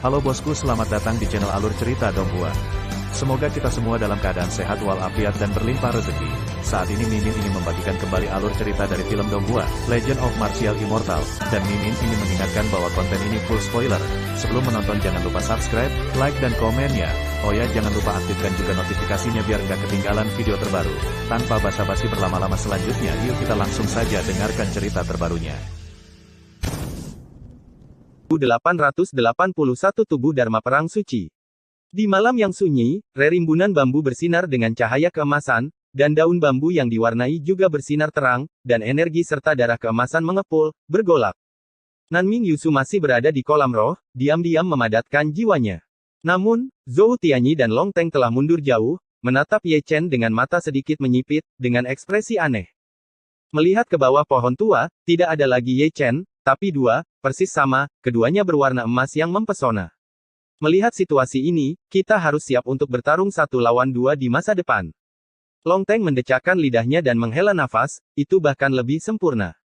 Halo bosku, selamat datang di channel Alur Cerita Donghua. Semoga kita semua dalam keadaan sehat walafiat dan berlimpah rezeki. Saat ini Mimin ingin membagikan kembali alur cerita dari film Donghua, Legend of Martial Immortal, dan Mimin ingin mengingatkan bahwa konten ini full spoiler. Sebelum menonton jangan lupa subscribe, like dan komen ya. Oh ya, jangan lupa aktifkan juga notifikasinya biar nggak ketinggalan video terbaru. Tanpa basa-basi berlama-lama selanjutnya, yuk kita langsung saja dengarkan cerita terbarunya. 881 Tubuh Dharma Perang Suci. Di malam yang sunyi, rerimbunan bambu bersinar dengan cahaya keemasan, dan daun bambu yang diwarnai juga bersinar terang, dan energi serta darah keemasan mengepul, bergolak. Nanming Yusu masih berada di kolam roh, diam-diam memadatkan jiwanya. Namun, Zhou Tianyi dan Long Teng telah mundur jauh, menatap Ye Chen dengan mata sedikit menyipit, dengan ekspresi aneh. Melihat ke bawah pohon tua, tidak ada lagi Ye Chen, tapi dua, persis sama, keduanya berwarna emas yang mempesona. Melihat situasi ini, kita harus siap untuk bertarung 1 lawan 2 di masa depan. Long Teng mendecakkan lidahnya dan menghela nafas, itu bahkan lebih sempurna.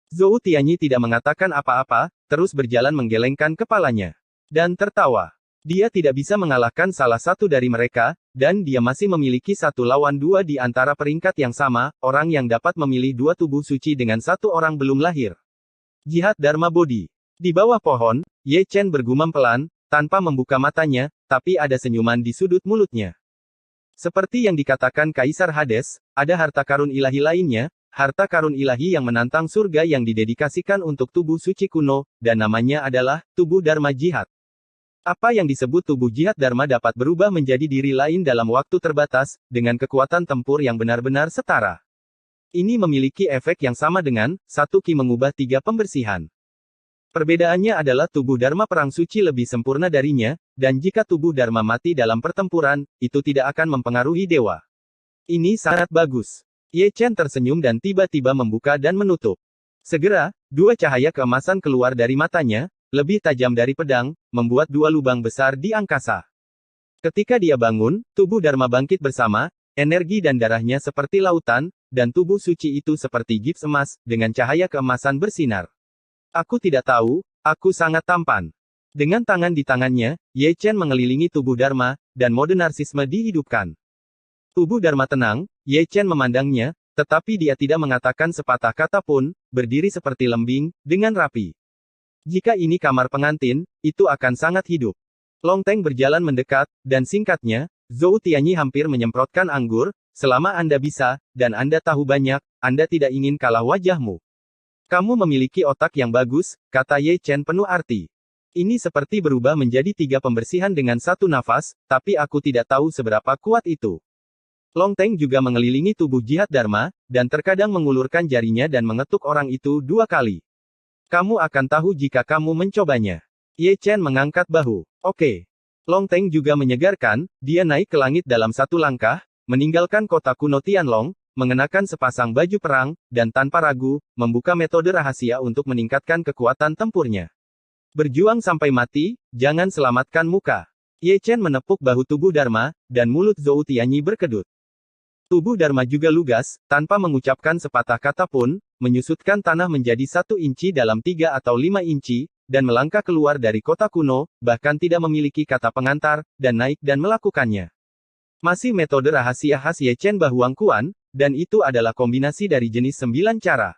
Zhou Tianyi tidak mengatakan apa-apa, terus berjalan menggelengkan kepalanya. Dan tertawa. Dia tidak bisa mengalahkan salah satu dari mereka, dan dia masih memiliki 1 lawan 2 di antara peringkat yang sama, orang yang dapat memilih 2 tubuh suci dengan 1 orang belum lahir. Jihad Dharma Bodhi. Di bawah pohon, Ye Chen bergumam pelan, tanpa membuka matanya, tapi ada senyuman di sudut mulutnya. Seperti yang dikatakan Kaisar Hades, ada harta karun ilahi lainnya, harta karun ilahi yang menantang surga yang didedikasikan untuk tubuh suci kuno, dan namanya adalah tubuh Dharma Jihad. Apa yang disebut tubuh Jihad Dharma dapat berubah menjadi diri lain dalam waktu terbatas, dengan kekuatan tempur yang benar-benar setara. Ini memiliki efek yang sama dengan, 1 Ki mengubah 3 pembersihan. Perbedaannya adalah tubuh Dharma Perang Suci lebih sempurna darinya, dan jika tubuh Dharma mati dalam pertempuran, itu tidak akan mempengaruhi dewa. Ini sangat bagus. Ye Chen tersenyum dan tiba-tiba membuka dan menutup. Segera, 2 cahaya keemasan keluar dari matanya, lebih tajam dari pedang, membuat 2 lubang besar di angkasa. Ketika dia bangun, tubuh Dharma bangkit bersama, energi dan darahnya seperti lautan, dan tubuh suci itu seperti gips emas, dengan cahaya keemasan bersinar. Aku tidak tahu, aku sangat tampan. Dengan tangan di tangannya, Ye Chen mengelilingi tubuh Dharma, dan mode narsisme dihidupkan. Tubuh Dharma tenang, Ye Chen memandangnya, tetapi dia tidak mengatakan sepatah kata pun, berdiri seperti lembing, dengan rapi. Jika ini kamar pengantin, itu akan sangat hidup. Long Teng berjalan mendekat, dan singkatnya, Zhou Tianyi hampir menyemprotkan anggur, selama Anda bisa, dan Anda tahu banyak, Anda tidak ingin kalah wajahmu. Kamu memiliki otak yang bagus, kata Ye Chen penuh arti. Ini seperti berubah menjadi 3 pembersihan dengan 1 nafas, tapi aku tidak tahu seberapa kuat itu. Long Teng juga mengelilingi tubuh Jihad Dharma, dan terkadang mengulurkan jarinya dan mengetuk orang itu 2 kali. Kamu akan tahu jika kamu mencobanya. Ye Chen mengangkat bahu. Oke. Long Teng juga menyegarkan, dia naik ke langit dalam 1 langkah, meninggalkan kota kuno Tianlong, mengenakan sepasang baju perang, dan tanpa ragu, membuka metode rahasia untuk meningkatkan kekuatan tempurnya. Berjuang sampai mati, jangan selamatkan muka. Ye Chen menepuk bahu tubuh Dharma, dan mulut Zhou Tianyi berkedut. Tubuh Dharma juga lugas, tanpa mengucapkan sepatah kata pun, menyusutkan tanah menjadi 1 inci dalam 3 atau 5 inci, dan melangkah keluar dari kota kuno, bahkan tidak memiliki kata pengantar, dan naik dan melakukannya. Masih metode rahasia khas Ye Chen Bahuang Kuan, dan itu adalah kombinasi dari jenis 9 cara.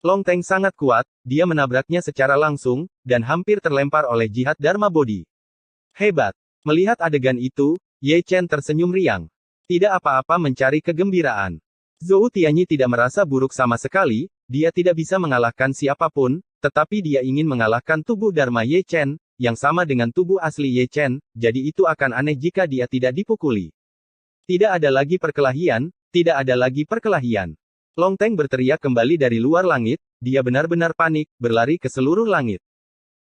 Long Teng sangat kuat, dia menabraknya secara langsung, dan hampir terlempar oleh Jihad Dharma Bodhi. Hebat. Melihat adegan itu, Ye Chen tersenyum riang. Tidak apa-apa mencari kegembiraan. Zhou Tianyi tidak merasa buruk sama sekali, dia tidak bisa mengalahkan siapapun, tetapi dia ingin mengalahkan tubuh Dharma Ye Chen, yang sama dengan tubuh asli Ye Chen, jadi itu akan aneh jika dia tidak dipukuli. Tidak ada lagi perkelahian, tidak ada lagi perkelahian. Long Teng berteriak kembali dari luar langit, dia benar-benar panik, berlari ke seluruh langit.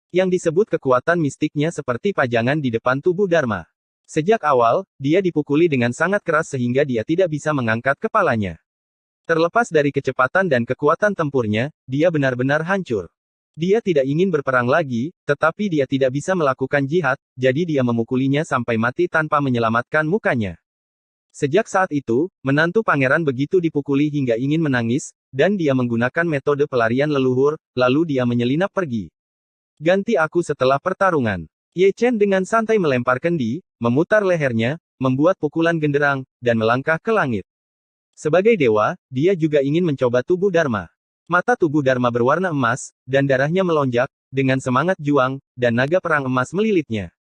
Yang disebut kekuatan mistiknya seperti pajangan di depan tubuh Dharma. Sejak awal, dia dipukuli dengan sangat keras sehingga dia tidak bisa mengangkat kepalanya. Terlepas dari kecepatan dan kekuatan tempurnya, dia benar-benar hancur. Dia tidak ingin berperang lagi, tetapi dia tidak bisa melakukan jihad, jadi dia memukulinya sampai mati tanpa menyelamatkan mukanya. Sejak saat itu, menantu pangeran begitu dipukuli hingga ingin menangis, dan dia menggunakan metode pelarian leluhur, lalu dia menyelinap pergi. Ganti aku setelah pertarungan. Ye Chen dengan santai melempar kendi, memutar lehernya, membuat pukulan genderang, dan melangkah ke langit. Sebagai dewa, dia juga ingin mencoba tubuh Dharma. Mata tubuh Dharma berwarna emas, dan darahnya melonjak, dengan semangat juang, dan naga perang emas melilitnya.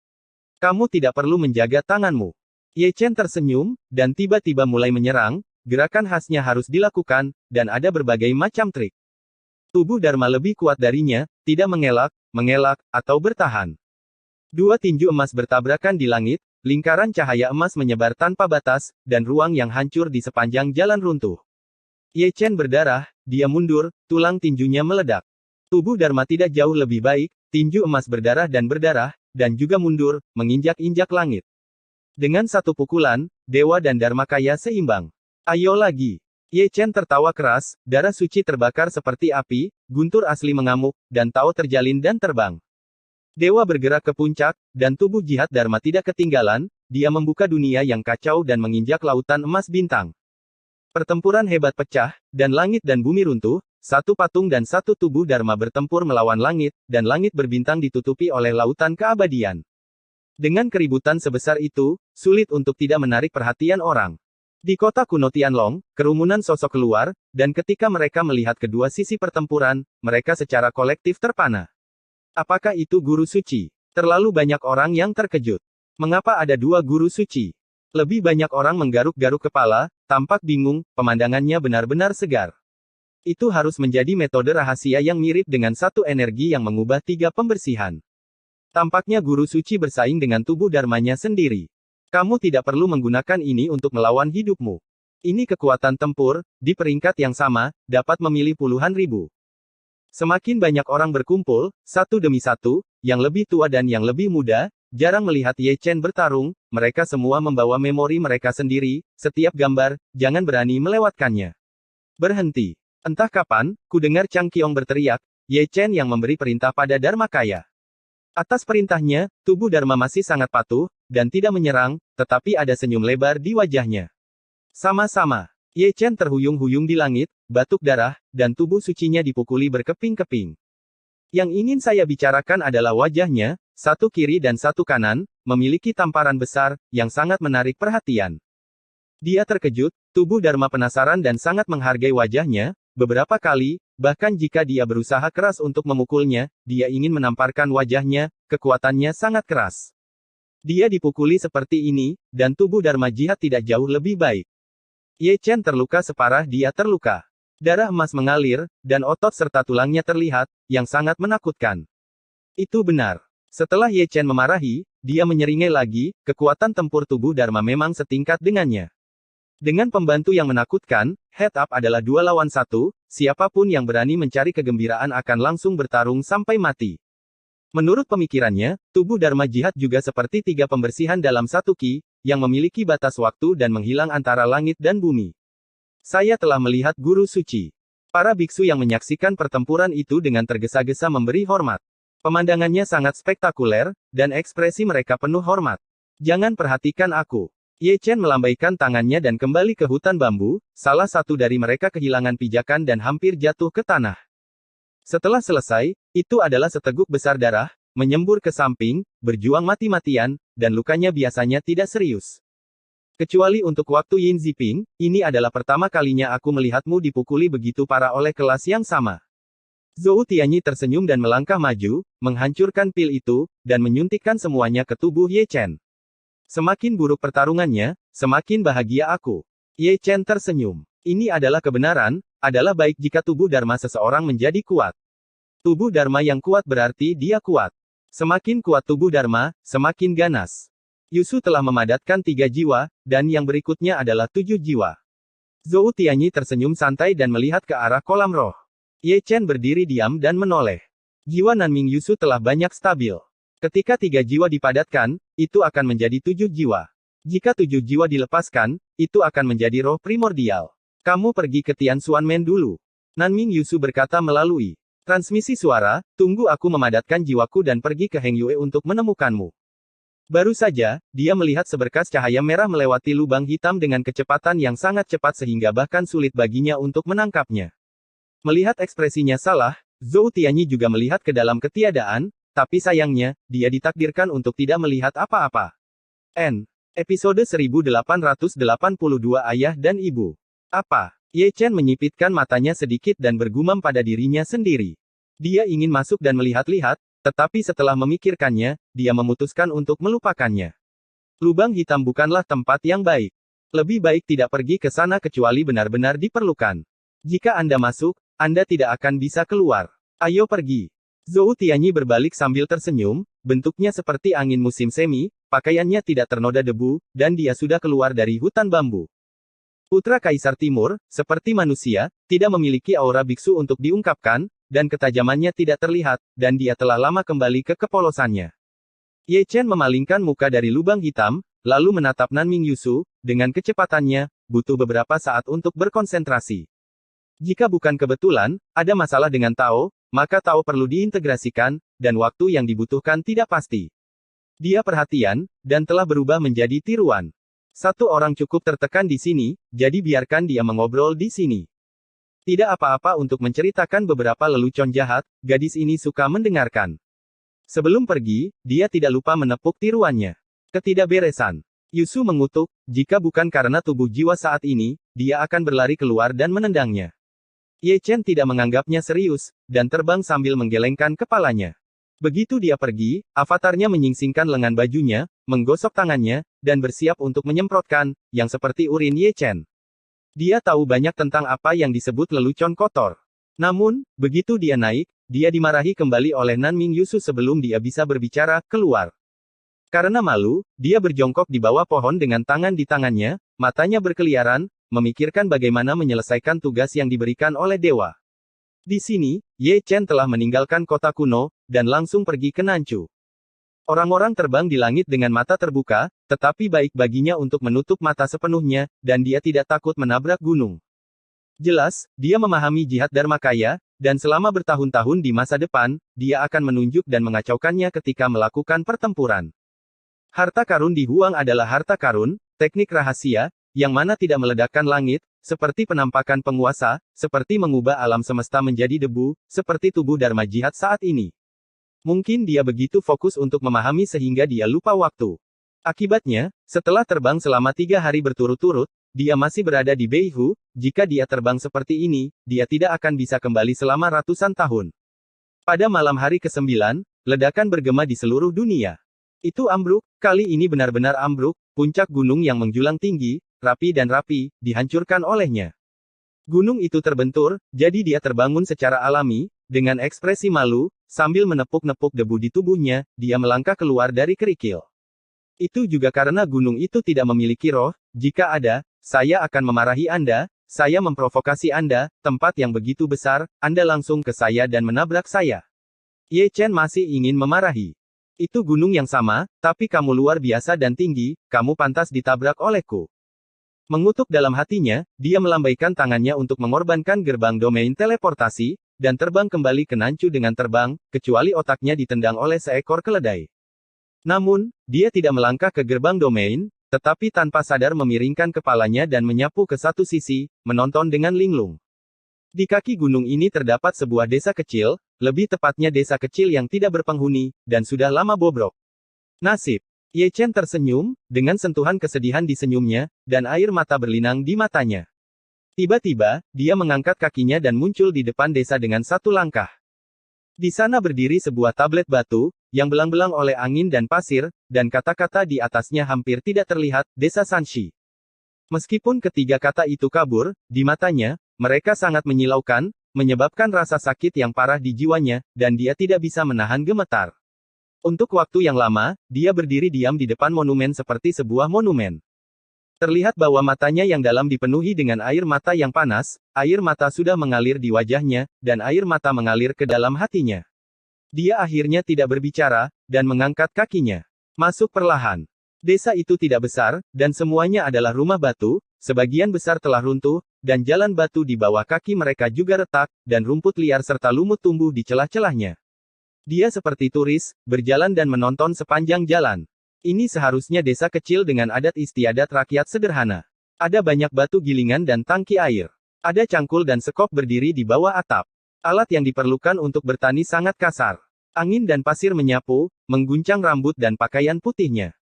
Kamu tidak perlu menjaga tanganmu. Ye Chen tersenyum, dan tiba-tiba mulai menyerang, gerakan khasnya harus dilakukan, dan ada berbagai macam trik. Tubuh Dharma lebih kuat darinya, tidak mengelak, atau bertahan. Dua tinju emas bertabrakan di langit, lingkaran cahaya emas menyebar tanpa batas, dan ruang yang hancur di sepanjang jalan runtuh. Ye Chen berdarah, dia mundur, tulang tinjunya meledak. Tubuh Dharma tidak jauh lebih baik, tinju emas berdarah, dan juga mundur, menginjak-injak langit. Dengan satu pukulan, dewa dan Dharma kaya seimbang. Ayo lagi. Ye Chen tertawa keras, darah suci terbakar seperti api, guntur asli mengamuk, dan Tao terjalin dan terbang. Dewa bergerak ke puncak, dan tubuh jihad Dharma tidak ketinggalan, dia membuka dunia yang kacau dan menginjak lautan emas bintang. Pertempuran hebat pecah, dan langit dan bumi runtuh, satu patung dan satu tubuh Dharma bertempur melawan langit, dan langit berbintang ditutupi oleh lautan keabadian. Dengan keributan sebesar itu, sulit untuk tidak menarik perhatian orang. Di kota kuno Tianlong, kerumunan sosok keluar, dan ketika mereka melihat kedua sisi pertempuran, mereka secara kolektif terpana. Apakah itu guru suci? Terlalu banyak orang yang terkejut. Mengapa ada dua guru suci? Lebih banyak orang menggaruk-garuk kepala, tampak bingung, pemandangannya benar-benar segar. Itu harus menjadi metode rahasia yang mirip dengan satu energi yang mengubah tiga pembersihan. Tampaknya guru suci bersaing dengan tubuh Dharmanya sendiri. Kamu tidak perlu menggunakan ini untuk melawan hidupmu. Ini kekuatan tempur, di peringkat yang sama, dapat memilih puluhan ribu. Semakin banyak orang berkumpul, satu demi satu, yang lebih tua dan yang lebih muda, jarang melihat Ye Chen bertarung, mereka semua membawa memori mereka sendiri, setiap gambar, jangan berani melewatkannya. Berhenti. Entah kapan, ku dengar Chang Qiong berteriak, Ye Chen yang memberi perintah pada Dharmakaya. Atas perintahnya, tubuh Dharma masih sangat patuh, dan tidak menyerang, tetapi ada senyum lebar di wajahnya. Sama-sama. Ye Chen terhuyung-huyung di langit, batuk darah, dan tubuh sucinya dipukuli berkeping-keping. Yang ingin saya bicarakan adalah wajahnya, satu kiri dan satu kanan, memiliki tamparan besar, yang sangat menarik perhatian. Dia terkejut, tubuh Dharma penasaran dan sangat menghargai wajahnya, beberapa kali, bahkan jika dia berusaha keras untuk memukulnya, dia ingin menamparkan wajahnya, kekuatannya sangat keras. Dia dipukuli seperti ini, dan tubuh Dharma jihad tidak jauh lebih baik. Ye Chen terluka separah dia terluka. Darah emas mengalir, dan otot serta tulangnya terlihat, yang sangat menakutkan. Itu benar. Setelah Ye Chen memarahi, dia menyeringai lagi, kekuatan tempur tubuh Dharma memang setingkat dengannya. Dengan pembantu yang menakutkan, head up adalah 2 lawan 1, siapapun yang berani mencari kegembiraan akan langsung bertarung sampai mati. Menurut pemikirannya, tubuh Dharma Jihad juga seperti 3 pembersihan dalam satu ki, yang memiliki batas waktu dan menghilang antara langit dan bumi. Saya telah melihat guru suci. Para biksu yang menyaksikan pertempuran itu dengan tergesa-gesa memberi hormat. Pemandangannya sangat spektakuler, dan ekspresi mereka penuh hormat. Jangan perhatikan aku. Ye Chen melambaikan tangannya dan kembali ke hutan bambu, salah satu dari mereka kehilangan pijakan dan hampir jatuh ke tanah. Setelah selesai, itu adalah seteguk besar darah, menyembur ke samping, berjuang mati-matian, dan lukanya biasanya tidak serius. Kecuali untuk waktu Yin Ziping, ini adalah pertama kalinya aku melihatmu dipukuli begitu parah oleh kelas yang sama. Zhou Tianyi tersenyum dan melangkah maju, menghancurkan pil itu, dan menyuntikkan semuanya ke tubuh Ye Chen. Semakin buruk pertarungannya, semakin bahagia aku. Ye Chen tersenyum. Ini adalah kebenaran, adalah baik jika tubuh Dharma seseorang menjadi kuat. Tubuh Dharma yang kuat berarti dia kuat. Semakin kuat tubuh Dharma, semakin ganas. Yusu telah memadatkan 3 jiwa, dan yang berikutnya adalah 7 jiwa. Zhou Tianyi tersenyum santai dan melihat ke arah kolam roh. Ye Chen berdiri diam dan menoleh. Jiwa Nanming Yusu telah banyak stabil. Ketika 3 jiwa dipadatkan, itu akan menjadi 7 jiwa. Jika 7 jiwa dilepaskan, itu akan menjadi roh primordial. Kamu pergi ke Tian Xuanmen dulu. Nanming Yusu berkata melalui transmisi suara, tunggu aku memadatkan jiwaku dan pergi ke Heng Yue untuk menemukanmu. Baru saja, dia melihat seberkas cahaya merah melewati lubang hitam dengan kecepatan yang sangat cepat sehingga bahkan sulit baginya untuk menangkapnya. Melihat ekspresinya salah, Zhou Tianyi juga melihat ke dalam ketiadaan, tapi sayangnya, dia ditakdirkan untuk tidak melihat apa-apa. Episode 1882 Ayah dan Ibu. Apa? Ye Chen menyipitkan matanya sedikit dan bergumam pada dirinya sendiri. Dia ingin masuk dan melihat-lihat, tetapi setelah memikirkannya, dia memutuskan untuk melupakannya. Lubang hitam bukanlah tempat yang baik. Lebih baik tidak pergi ke sana kecuali benar-benar diperlukan. Jika Anda masuk, Anda tidak akan bisa keluar. Ayo pergi. Zhou Tianyi berbalik sambil tersenyum, bentuknya seperti angin musim semi, pakaiannya tidak ternoda debu, dan dia sudah keluar dari hutan bambu. Putra Kaisar Timur, seperti manusia, tidak memiliki aura biksu untuk diungkapkan, dan ketajamannya tidak terlihat, dan dia telah lama kembali ke kepolosannya. Ye Chen memalingkan muka dari lubang hitam, lalu menatap Nanming Yusu, dengan kecepatannya, butuh beberapa saat untuk berkonsentrasi. Jika bukan kebetulan, ada masalah dengan Tao, maka Tao perlu diintegrasikan, dan waktu yang dibutuhkan tidak pasti. Dia perhatian, dan telah berubah menjadi tiruan. Satu orang cukup tertekan di sini, jadi biarkan dia mengobrol di sini. Tidak apa-apa untuk menceritakan beberapa lelucon jahat, gadis ini suka mendengarkan. Sebelum pergi, dia tidak lupa menepuk tiruannya. Ketidakberesan. Yusu mengutuk, jika bukan karena tubuh jiwa saat ini, dia akan berlari keluar dan menendangnya. Ye Chen tidak menganggapnya serius, dan terbang sambil menggelengkan kepalanya. Begitu dia pergi, avatarnya menyingsingkan lengan bajunya, menggosok tangannya, dan bersiap untuk menyemprotkan, yang seperti urin Ye Chen. Dia tahu banyak tentang apa yang disebut lelucon kotor. Namun, begitu dia naik, dia dimarahi kembali oleh Nanming Yusu sebelum dia bisa berbicara, keluar. Karena malu, dia berjongkok di bawah pohon dengan tangan di tangannya, matanya berkeliaran, memikirkan bagaimana menyelesaikan tugas yang diberikan oleh dewa. Di sini, Ye Chen telah meninggalkan kota kuno, dan langsung pergi ke Nanchu. Orang-orang terbang di langit dengan mata terbuka, tetapi baik baginya untuk menutup mata sepenuhnya, dan dia tidak takut menabrak gunung. Jelas, dia memahami jihad Dharmakaya, dan selama bertahun-tahun di masa depan, dia akan menunjuk dan mengacaukannya ketika melakukan pertempuran. Harta karun di Huang adalah harta karun, teknik rahasia, yang mana tidak meledakkan langit, seperti penampakan penguasa, seperti mengubah alam semesta menjadi debu, seperti tubuh Dharma Jihad saat ini. Mungkin dia begitu fokus untuk memahami sehingga dia lupa waktu. Akibatnya, setelah terbang selama 3 hari berturut-turut, dia masih berada di Beihu. Jika dia terbang seperti ini, dia tidak akan bisa kembali selama ratusan tahun. Pada malam hari ke-9, ledakan bergema di seluruh dunia. Itu ambruk, kali ini benar-benar ambruk, puncak gunung yang menjulang tinggi, rapi, dihancurkan olehnya. Gunung itu terbentur, jadi dia terbangun secara alami, dengan ekspresi malu, sambil menepuk-nepuk debu di tubuhnya, dia melangkah keluar dari kerikil. Itu juga karena gunung itu tidak memiliki roh, jika ada, saya akan memarahi Anda, saya memprovokasi Anda, tempat yang begitu besar, Anda langsung ke saya dan menabrak saya. Ye Chen masih ingin memarahi. Itu gunung yang sama, tapi kamu luar biasa dan tinggi, kamu pantas ditabrak olehku. Mengutuk dalam hatinya, dia melambaikan tangannya untuk mengorbankan gerbang domain teleportasi, dan terbang kembali ke Nanchu dengan terbang, kecuali otaknya ditendang oleh seekor keledai. Namun, dia tidak melangkah ke gerbang domain, tetapi tanpa sadar memiringkan kepalanya dan menyapu ke satu sisi, menonton dengan linglung. Di kaki gunung ini terdapat sebuah desa kecil, lebih tepatnya desa kecil yang tidak berpenghuni, dan sudah lama bobrok. Nasib. Ye Chen tersenyum, dengan sentuhan kesedihan di senyumnya, dan air mata berlinang di matanya. Tiba-tiba, dia mengangkat kakinya dan muncul di depan desa dengan satu langkah. Di sana berdiri sebuah tablet batu, yang belang-belang oleh angin dan pasir, dan kata-kata di atasnya hampir tidak terlihat, Desa Sanshi. Meskipun ketiga kata itu kabur, di matanya, mereka sangat menyilaukan, menyebabkan rasa sakit yang parah di jiwanya, dan dia tidak bisa menahan gemetar. Untuk waktu yang lama, dia berdiri diam di depan monumen seperti sebuah monumen. Terlihat bahwa matanya yang dalam dipenuhi dengan air mata yang panas, air mata sudah mengalir di wajahnya, dan air mata mengalir ke dalam hatinya. Dia akhirnya tidak berbicara, dan mengangkat kakinya. Masuk perlahan. Desa itu tidak besar, dan semuanya adalah rumah batu, sebagian besar telah runtuh, dan jalan batu di bawah kaki mereka juga retak, dan rumput liar serta lumut tumbuh di celah-celahnya. Dia seperti turis, berjalan dan menonton sepanjang jalan. Ini seharusnya desa kecil dengan adat istiadat rakyat sederhana. Ada banyak batu gilingan dan tangki air. Ada cangkul dan sekop berdiri di bawah atap. Alat yang diperlukan untuk bertani sangat kasar. Angin dan pasir menyapu, mengguncang rambut dan pakaian putihnya.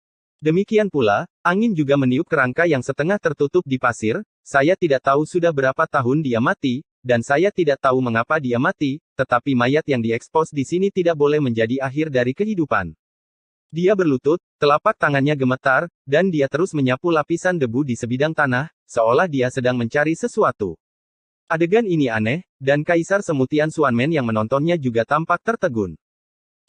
Demikian pula, angin juga meniup kerangka yang setengah tertutup di pasir. Saya tidak tahu sudah berapa tahun dia mati, dan saya tidak tahu mengapa dia mati, tetapi mayat yang diekspos di sini tidak boleh menjadi akhir dari kehidupan. Dia berlutut, telapak tangannya gemetar, dan dia terus menyapu lapisan debu di sebidang tanah, seolah dia sedang mencari sesuatu. Adegan ini aneh, dan Kaisar Semutian Xuanmen yang menontonnya juga tampak tertegun.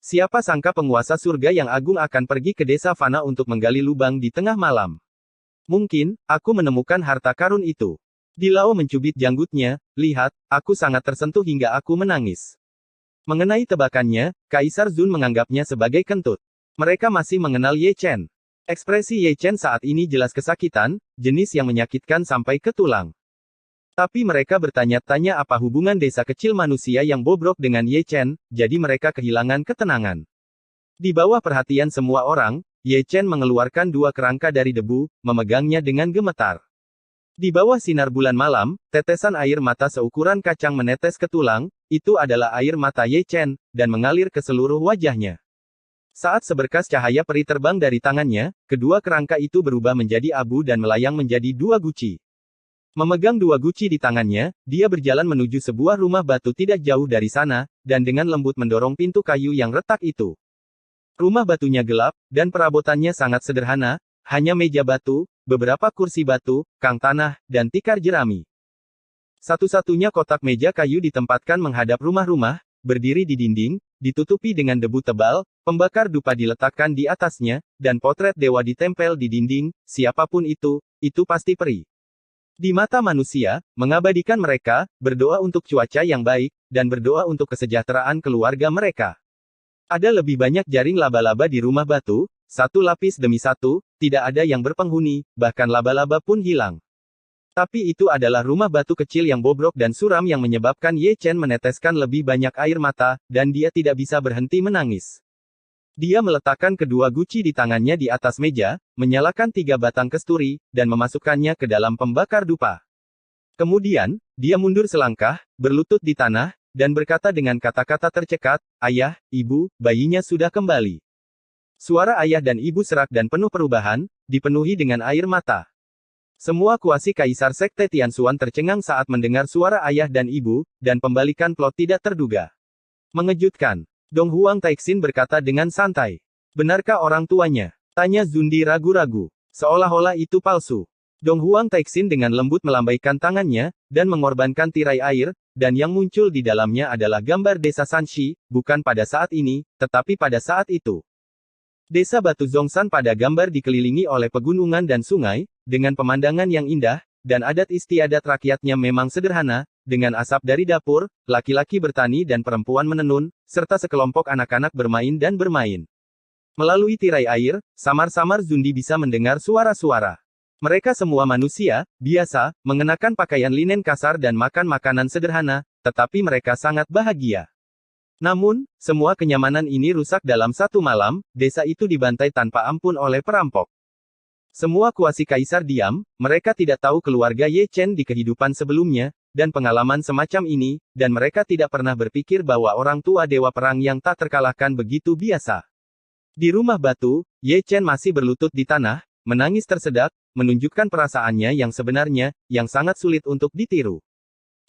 Siapa sangka penguasa surga yang agung akan pergi ke desa fana untuk menggali lubang di tengah malam. Mungkin, aku menemukan harta karun itu. Dilao mencubit janggutnya, lihat, aku sangat tersentuh hingga aku menangis. Mengenai tebakannya, Kaisar Zun menganggapnya sebagai kentut. Mereka masih mengenal Ye Chen. Ekspresi Ye Chen saat ini jelas kesakitan, jenis yang menyakitkan sampai ke tulang. Tapi mereka bertanya-tanya apa hubungan desa kecil manusia yang bobrok dengan Ye Chen, jadi mereka kehilangan ketenangan. Di bawah perhatian semua orang, Ye Chen mengeluarkan dua kerangka dari debu, memegangnya dengan gemetar. Di bawah sinar bulan malam, tetesan air mata seukuran kacang menetes ke tulang, itu adalah air mata Ye Chen, dan mengalir ke seluruh wajahnya. Saat seberkas cahaya peri terbang dari tangannya, kedua kerangka itu berubah menjadi abu dan melayang menjadi dua guci. Memegang dua guci di tangannya, dia berjalan menuju sebuah rumah batu tidak jauh dari sana, dan dengan lembut mendorong pintu kayu yang retak itu. Rumah batunya gelap, dan perabotannya sangat sederhana, hanya meja batu, beberapa kursi batu, kang tanah, dan tikar jerami. Satu-satunya kotak meja kayu ditempatkan menghadap rumah-rumah, berdiri di dinding, ditutupi dengan debu tebal, pembakar dupa diletakkan di atasnya, dan potret dewa ditempel di dinding, siapapun itu pasti peri. Di mata manusia, mengabadikan mereka, berdoa untuk cuaca yang baik, dan berdoa untuk kesejahteraan keluarga mereka. Ada lebih banyak jaring laba-laba di rumah batu, satu lapis demi satu, tidak ada yang berpenghuni, bahkan laba-laba pun hilang. Tapi itu adalah rumah batu kecil yang bobrok dan suram yang menyebabkan Ye Chen meneteskan lebih banyak air mata, dan dia tidak bisa berhenti menangis. Dia meletakkan kedua guci di tangannya di atas meja, menyalakan 3 batang kesturi, dan memasukkannya ke dalam pembakar dupa. Kemudian, dia mundur selangkah, berlutut di tanah, dan berkata dengan kata-kata tercekat, "Ayah, ibu, bayinya sudah kembali." Suara ayah dan ibu serak dan penuh perubahan, dipenuhi dengan air mata. Semua kuasi Kaisar Sekte Tianxuan tercengang saat mendengar suara ayah dan ibu, dan pembalikan plot tidak terduga. Mengejutkan. Dong Huang Taixin berkata dengan santai. Benarkah orang tuanya? Tanya Zundi ragu-ragu. Seolah-olah itu palsu. Dong Huang Taixin dengan lembut melambaikan tangannya, dan mengorbankan tirai air, dan yang muncul di dalamnya adalah gambar desa Sanxi, bukan pada saat ini, tetapi pada saat itu. Desa Batu Zhongshan pada gambar dikelilingi oleh pegunungan dan sungai, dengan pemandangan yang indah, dan adat istiadat rakyatnya memang sederhana, dengan asap dari dapur, laki-laki bertani dan perempuan menenun, serta sekelompok anak-anak bermain dan bermain. Melalui tirai air, samar-samar Zundi bisa mendengar suara-suara. Mereka semua manusia, biasa, mengenakan pakaian linen kasar dan makan makanan sederhana, tetapi mereka sangat bahagia. Namun, semua kenyamanan ini rusak dalam satu malam, desa itu dibantai tanpa ampun oleh perampok. Semua kuasi kaisar diam, mereka tidak tahu keluarga Ye Chen di kehidupan sebelumnya, dan pengalaman semacam ini, dan mereka tidak pernah berpikir bahwa orang tua dewa perang yang tak terkalahkan begitu biasa. Di rumah batu, Ye Chen masih berlutut di tanah, menangis tersedak, menunjukkan perasaannya yang sebenarnya, yang sangat sulit untuk ditiru.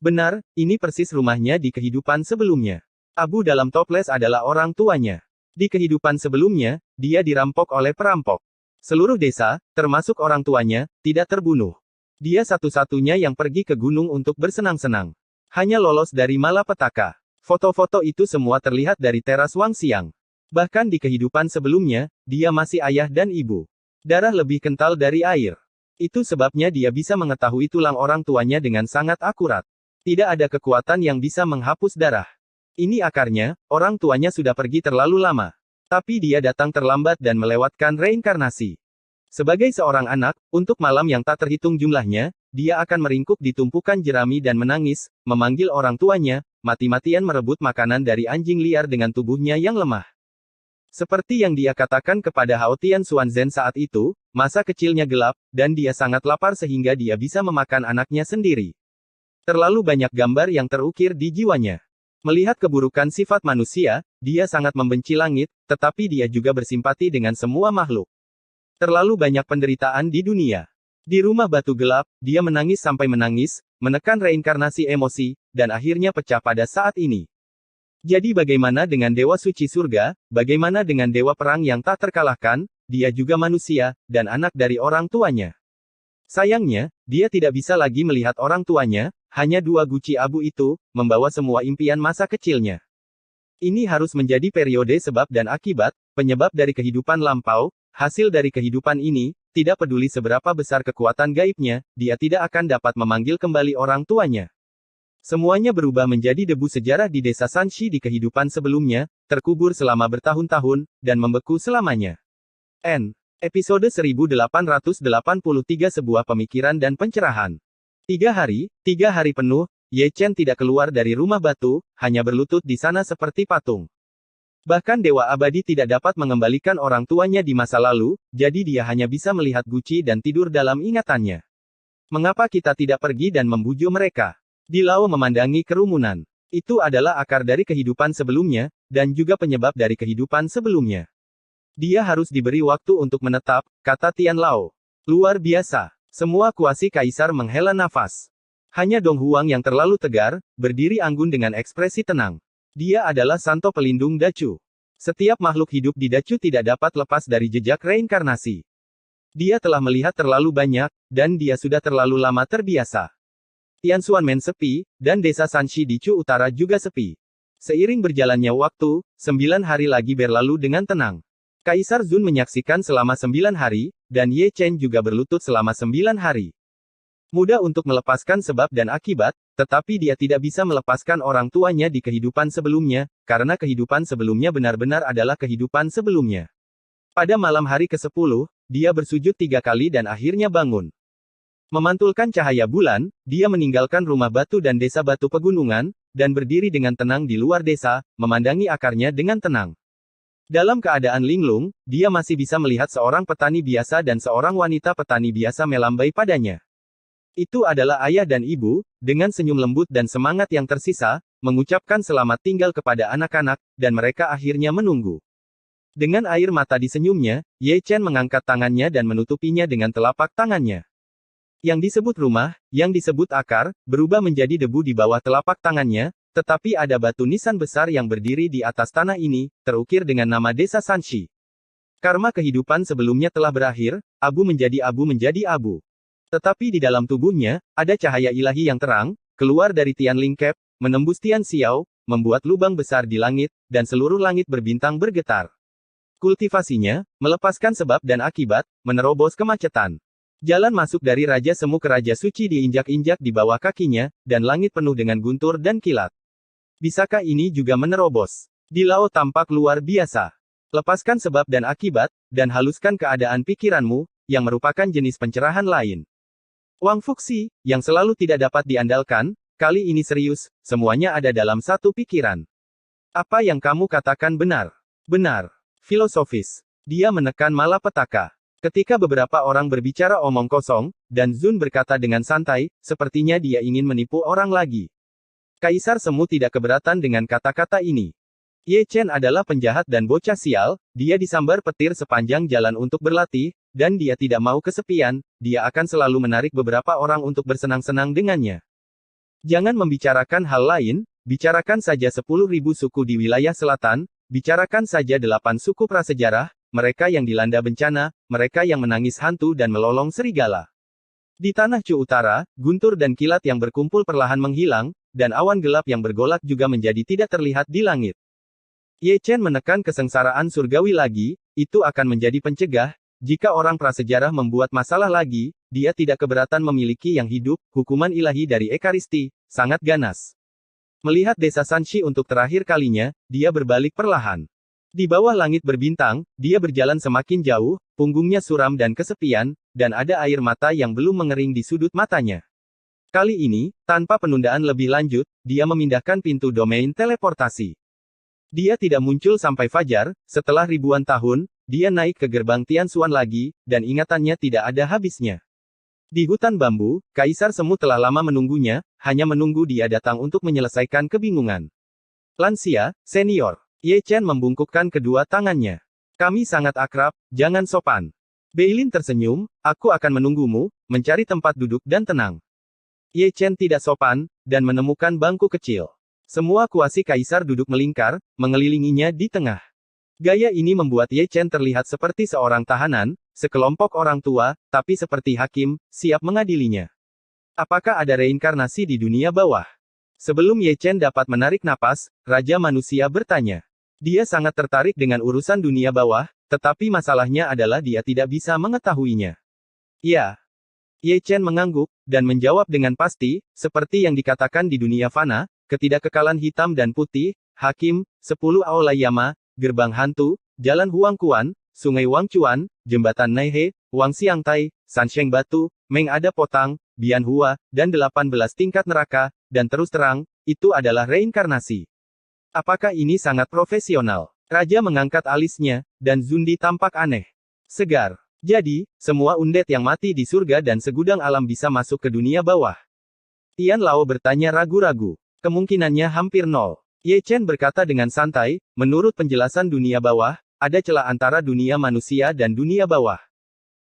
Benar, ini persis rumahnya di kehidupan sebelumnya. Abu dalam toples adalah orang tuanya. Di kehidupan sebelumnya, dia dirampok oleh perampok. Seluruh desa, termasuk orang tuanya, tidak terbunuh. Dia satu-satunya yang pergi ke gunung untuk bersenang-senang. Hanya lolos dari malapetaka. Foto-foto itu semua terlihat dari teras Wang Xiang. Bahkan di kehidupan sebelumnya, dia masih ayah dan ibu. Darah lebih kental dari air. Itu sebabnya dia bisa mengetahui tulang orang tuanya dengan sangat akurat. Tidak ada kekuatan yang bisa menghapus darah. Ini akarnya, orang tuanya sudah pergi terlalu lama. Tapi dia datang terlambat dan melewatkan reinkarnasi. Sebagai seorang anak, untuk malam yang tak terhitung jumlahnya, dia akan meringkuk di tumpukan jerami dan menangis, memanggil orang tuanya, mati-matian merebut makanan dari anjing liar dengan tubuhnya yang lemah. Seperti yang dia katakan kepada Hao Tian Xuanzhen saat itu, masa kecilnya gelap, dan dia sangat lapar sehingga dia bisa memakan anaknya sendiri. Terlalu banyak gambar yang terukir di jiwanya. Melihat keburukan sifat manusia, dia sangat membenci langit, tetapi dia juga bersimpati dengan semua makhluk. Terlalu banyak penderitaan di dunia. Di rumah batu gelap, dia menangis sampai menangis, menekan reinkarnasi emosi, dan akhirnya pecah pada saat ini. Jadi bagaimana dengan Dewa Suci Surga, bagaimana dengan Dewa Perang yang tak terkalahkan, dia juga manusia, dan anak dari orang tuanya. Sayangnya, dia tidak bisa lagi melihat orang tuanya, hanya dua guci abu itu, membawa semua impian masa kecilnya. Ini harus menjadi periode sebab dan akibat, penyebab dari kehidupan lampau, hasil dari kehidupan ini, tidak peduli seberapa besar kekuatan gaibnya, dia tidak akan dapat memanggil kembali orang tuanya. Semuanya berubah menjadi debu sejarah di desa Sanshi di kehidupan sebelumnya, terkubur selama bertahun-tahun, dan membeku selamanya. Episode 1883 Sebuah pemikiran dan pencerahan. 3 hari penuh, Ye Chen tidak keluar dari rumah batu, hanya berlutut di sana seperti patung. Bahkan Dewa Abadi tidak dapat mengembalikan orang tuanya di masa lalu, jadi dia hanya bisa melihat guci dan tidur dalam ingatannya. Mengapa kita tidak pergi dan membujuk mereka? Dilao memandangi kerumunan. Itu adalah akar dari kehidupan sebelumnya, dan juga penyebab dari kehidupan sebelumnya. Dia harus diberi waktu untuk menetap, kata Tian Lao. Luar biasa. Semua kuasi kaisar menghela nafas. Hanya Dong Huang yang terlalu tegar, berdiri anggun dengan ekspresi tenang. Dia adalah santo pelindung Dacu. Setiap makhluk hidup di Dacu tidak dapat lepas dari jejak reinkarnasi. Dia telah melihat terlalu banyak, dan dia sudah terlalu lama terbiasa. Tianxuanmen sepi, dan desa Sanshi di Chu Utara juga sepi. Seiring berjalannya waktu, 9 hari lagi berlalu dengan tenang. Kaisar Zun menyaksikan selama 9 hari, dan Ye Chen juga berlutut selama 9 hari. Mudah untuk melepaskan sebab dan akibat, tetapi dia tidak bisa melepaskan orang tuanya di kehidupan sebelumnya, karena kehidupan sebelumnya benar-benar adalah kehidupan sebelumnya. Pada malam hari ke-10, dia bersujud 3 kali dan akhirnya bangun. Memantulkan cahaya bulan, dia meninggalkan rumah batu dan desa batu pegunungan, dan berdiri dengan tenang di luar desa, memandangi akarnya dengan tenang. Dalam keadaan linglung, dia masih bisa melihat seorang petani biasa dan seorang wanita petani biasa melambai padanya. Itu adalah ayah dan ibu, dengan senyum lembut dan semangat yang tersisa, mengucapkan selamat tinggal kepada anak-anak, dan mereka akhirnya menunggu. Dengan air mata di senyumnya, Ye Chen mengangkat tangannya dan menutupinya dengan telapak tangannya. Yang disebut rumah, yang disebut akar, berubah menjadi debu di bawah telapak tangannya, tetapi ada batu nisan besar yang berdiri di atas tanah ini, terukir dengan nama desa Sanshi. Karma kehidupan sebelumnya telah berakhir, abu menjadi abu menjadi abu. Tetapi di dalam tubuhnya, ada cahaya ilahi yang terang, keluar dari Tianling Cap, menembus Tian Xiao, membuat lubang besar di langit, dan seluruh langit berbintang bergetar. Kultivasinya, melepaskan sebab dan akibat, menerobos kemacetan. Jalan masuk dari Raja Semu ke Raja Suci diinjak-injak di bawah kakinya, dan langit penuh dengan guntur dan kilat. Bisakah ini juga menerobos? Dilao tampak luar biasa. Lepaskan sebab dan akibat, dan haluskan keadaan pikiranmu, yang merupakan jenis pencerahan lain. Wang Fuxi, yang selalu tidak dapat diandalkan, kali ini serius, semuanya ada dalam satu pikiran. Apa yang kamu katakan benar. Benar. Filosofis. Dia menekan malapetaka. Ketika beberapa orang berbicara omong kosong, dan Zun berkata dengan santai, sepertinya dia ingin menipu orang lagi. Kaisar Semu tidak keberatan dengan kata-kata ini. Ye Chen adalah penjahat dan bocah sial, dia disambar petir sepanjang jalan untuk berlatih, dan dia tidak mau kesepian, dia akan selalu menarik beberapa orang untuk bersenang-senang dengannya. Jangan membicarakan hal lain, bicarakan saja 10.000 suku di wilayah selatan, bicarakan saja 8 suku prasejarah, mereka yang dilanda bencana, mereka yang menangis hantu dan melolong serigala. Di tanah Chu Utara, guntur dan kilat yang berkumpul perlahan menghilang, dan awan gelap yang bergolak juga menjadi tidak terlihat di langit. Ye Chen menekan kesengsaraan surgawi lagi, itu akan menjadi pencegah, jika orang prasejarah membuat masalah lagi, dia tidak keberatan memiliki yang hidup, hukuman ilahi dari Ekaristi, sangat ganas. Melihat desa Sanshi untuk terakhir kalinya, dia berbalik perlahan. Di bawah langit berbintang, dia berjalan semakin jauh, punggungnya suram dan kesepian, dan ada air mata yang belum mengering di sudut matanya. Kali ini, tanpa penundaan lebih lanjut, dia memindahkan pintu domain teleportasi. Dia tidak muncul sampai fajar, setelah ribuan tahun, dia naik ke gerbang Tianxuan lagi, dan ingatannya tidak ada habisnya. Di hutan bambu, Kaisar Semu telah lama menunggunya, hanya menunggu dia datang untuk menyelesaikan kebingungan. Lansia, senior. Ye Chen membungkukkan kedua tangannya. Kami sangat akrab, jangan sopan. Beilin tersenyum, aku akan menunggumu, mencari tempat duduk dan tenang. Ye Chen tidak sopan, dan menemukan bangku kecil. Semua kuasi kaisar duduk melingkar, mengelilinginya di tengah. Gaya ini membuat Ye Chen terlihat seperti seorang tahanan, sekelompok orang tua, tapi seperti hakim, siap mengadilinya. Apakah ada reinkarnasi di dunia bawah? Sebelum Ye Chen dapat menarik napas, Raja Manusia bertanya. Dia sangat tertarik dengan urusan dunia bawah, tetapi masalahnya adalah dia tidak bisa mengetahuinya. Ya. Ye Chen mengangguk, dan menjawab dengan pasti, seperti yang dikatakan di dunia fana, ketidakkekalan hitam dan putih, Hakim, 10 Aolayama, Gerbang Hantu, Jalan Huang Kuan, Sungai Wang Chuan, Jembatan Naihe, Wang Xiangtai, Sansheng Batu, Meng Ada Potang, Bian Hua, dan 18 tingkat neraka, dan terus terang, itu adalah reinkarnasi. Apakah ini sangat profesional? Raja mengangkat alisnya, dan Zundi tampak aneh. Segar. Jadi, semua undet yang mati di surga dan segudang alam bisa masuk ke dunia bawah. Tian Lao bertanya ragu-ragu. Kemungkinannya hampir nol. Ye Chen berkata dengan santai, menurut penjelasan dunia bawah, ada celah antara dunia manusia dan dunia bawah.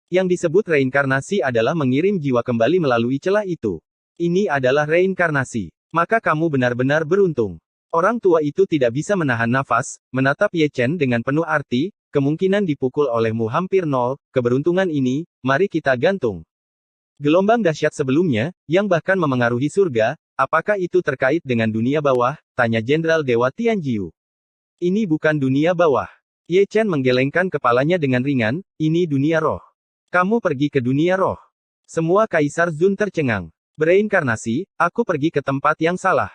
Yang disebut reinkarnasi adalah mengirim jiwa kembali melalui celah itu. Ini adalah reinkarnasi. Maka kamu benar-benar beruntung. Orang tua itu tidak bisa menahan nafas, menatap Ye Chen dengan penuh arti, kemungkinan dipukul olehmu hampir nol, keberuntungan ini, mari kita gantung. Gelombang dahsyat sebelumnya, yang bahkan memengaruhi surga, apakah itu terkait dengan dunia bawah? Tanya Jenderal Dewa Tianjiu. Ini bukan dunia bawah. Ye Chen menggelengkan kepalanya dengan ringan, ini dunia roh. Kamu pergi ke dunia roh. Semua Kaisar Zun tercengang. Bereinkarnasi, aku pergi ke tempat yang salah.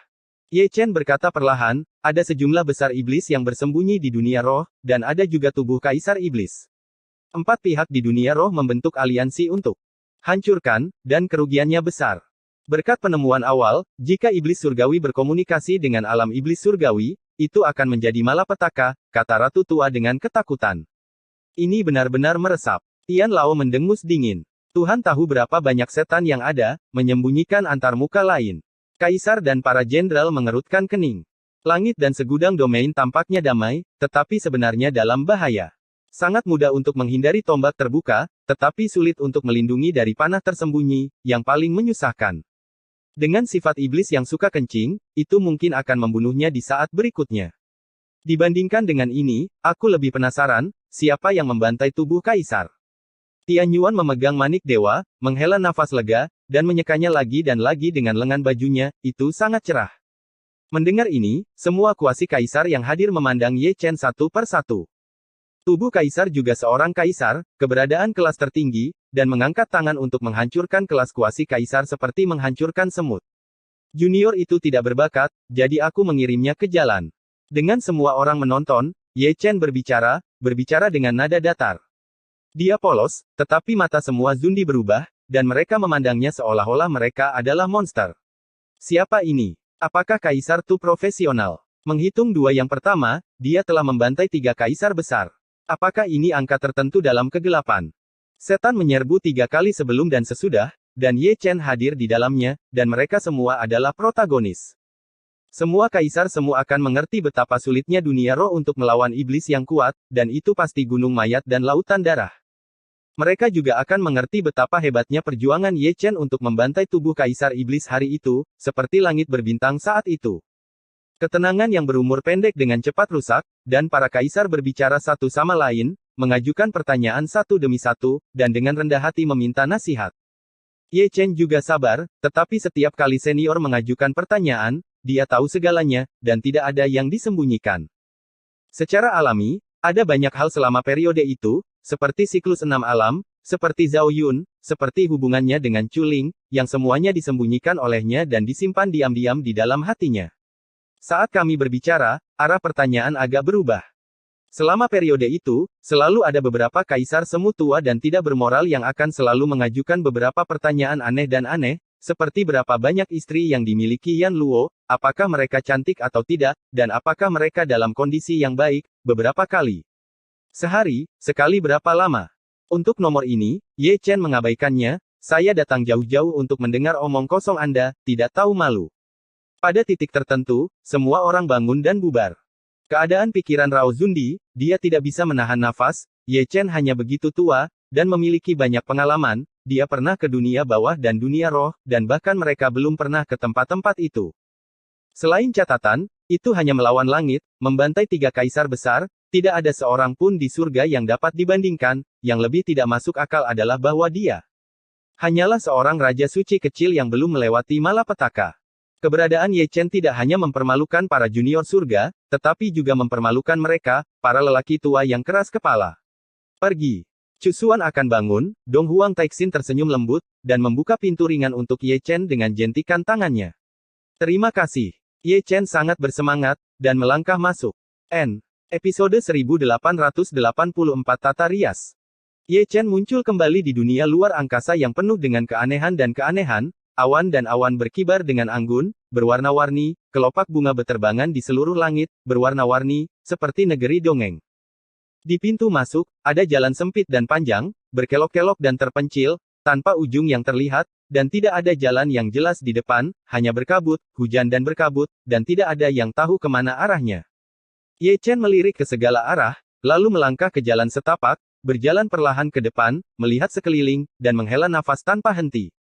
Ye Chen berkata perlahan, ada sejumlah besar iblis yang bersembunyi di dunia roh, dan ada juga tubuh Kaisar Iblis. 4 pihak di dunia roh membentuk aliansi untuk hancurkan, dan kerugiannya besar. Berkat penemuan awal, jika iblis surgawi berkomunikasi dengan alam iblis surgawi, itu akan menjadi malapetaka, kata Ratu Tua dengan ketakutan. Ini benar-benar meresap. Tian Lao mendengus dingin. Tuhan tahu berapa banyak setan yang ada, menyembunyikan antar muka lain. Kaisar dan para jenderal mengerutkan kening. Langit dan segudang domain tampaknya damai, tetapi sebenarnya dalam bahaya. Sangat mudah untuk menghindari tombak terbuka, tetapi sulit untuk melindungi dari panah tersembunyi, yang paling menyusahkan. Dengan sifat iblis yang suka kencing, itu mungkin akan membunuhnya di saat berikutnya. Dibandingkan dengan ini, aku lebih penasaran, siapa yang membantai tubuh Kaisar. Tian Yuan memegang manik dewa, menghela nafas lega, dan menyekanya lagi dan lagi dengan lengan bajunya, itu sangat cerah. Mendengar ini, semua kuasi Kaisar yang hadir memandang Ye Chen satu per satu. Tubuh Kaisar juga seorang Kaisar, keberadaan kelas tertinggi, dan mengangkat tangan untuk menghancurkan kelas kuasi Kaisar seperti menghancurkan semut. Junior itu tidak berbakat, jadi aku mengirimnya ke jalan. Dengan semua orang menonton, Ye Chen berbicara dengan nada datar. Dia polos, tetapi mata semua Zundi berubah, dan mereka memandangnya seolah-olah mereka adalah monster. Siapa ini? Apakah Kaisar Tu profesional? Menghitung 2 yang pertama, dia telah membantai 3 Kaisar besar. Apakah ini angka tertentu dalam kegelapan? Setan menyerbu 3 kali sebelum dan sesudah, dan Ye Chen hadir di dalamnya, dan mereka semua adalah protagonis. Semua Kaisar semua akan mengerti betapa sulitnya dunia roh untuk melawan iblis yang kuat, dan itu pasti gunung mayat dan lautan darah. Mereka juga akan mengerti betapa hebatnya perjuangan Ye Chen untuk membantai tubuh Kaisar Iblis hari itu, seperti langit berbintang saat itu. Ketenangan yang berumur pendek dengan cepat rusak, dan para Kaisar berbicara satu sama lain, mengajukan pertanyaan satu demi satu, dan dengan rendah hati meminta nasihat. Ye Chen juga sabar, tetapi setiap kali senior mengajukan pertanyaan, dia tahu segalanya, dan tidak ada yang disembunyikan. Secara alami, ada banyak hal selama periode itu, seperti siklus 6 alam, seperti Zhao Yun, seperti hubungannya dengan Chuling, yang semuanya disembunyikan olehnya dan disimpan diam-diam di dalam hatinya. Saat kami berbicara, arah pertanyaan agak berubah. Selama periode itu, selalu ada beberapa kaisar semu tua dan tidak bermoral yang akan selalu mengajukan beberapa pertanyaan aneh dan aneh, seperti berapa banyak istri yang dimiliki Yan Luo, apakah mereka cantik atau tidak, dan apakah mereka dalam kondisi yang baik, beberapa kali. Sehari, sekali berapa lama? Untuk nomor ini, Ye Chen mengabaikannya, saya datang jauh-jauh untuk mendengar omong kosong Anda, tidak tahu malu. Pada titik tertentu, semua orang bangun dan bubar. Keadaan pikiran Rao Zundi, dia tidak bisa menahan nafas. Ye Chen hanya begitu tua, dan memiliki banyak pengalaman. Dia pernah ke dunia bawah dan dunia roh, dan bahkan mereka belum pernah ke tempat-tempat itu. Selain catatan, itu hanya melawan langit, membantai 3 kaisar besar, tidak ada seorang pun di surga yang dapat dibandingkan. Yang lebih tidak masuk akal adalah bahwa dia hanyalah seorang raja suci kecil yang belum melewati malapetaka. Keberadaan Ye Chen tidak hanya mempermalukan para junior surga, tetapi juga mempermalukan mereka, para lelaki tua yang keras kepala. Pergi. Chu Xuan akan bangun. Dong Huang Taixin tersenyum lembut, dan membuka pintu ringan untuk Ye Chen dengan jentikan tangannya. Terima kasih. Ye Chen sangat bersemangat, dan melangkah masuk. Episode 1884 Tata Rias. Ye Chen muncul kembali di dunia luar angkasa yang penuh dengan keanehan dan keanehan. Awan dan awan berkibar dengan anggun, berwarna-warni, kelopak bunga beterbangan di seluruh langit, berwarna-warni, seperti negeri dongeng. Di pintu masuk, ada jalan sempit dan panjang, berkelok-kelok dan terpencil, tanpa ujung yang terlihat, dan tidak ada jalan yang jelas di depan, hanya berkabut, hujan dan berkabut, dan tidak ada yang tahu kemana arahnya. Ye Chen melirik ke segala arah, lalu melangkah ke jalan setapak, berjalan perlahan ke depan, melihat sekeliling, dan menghela nafas tanpa henti.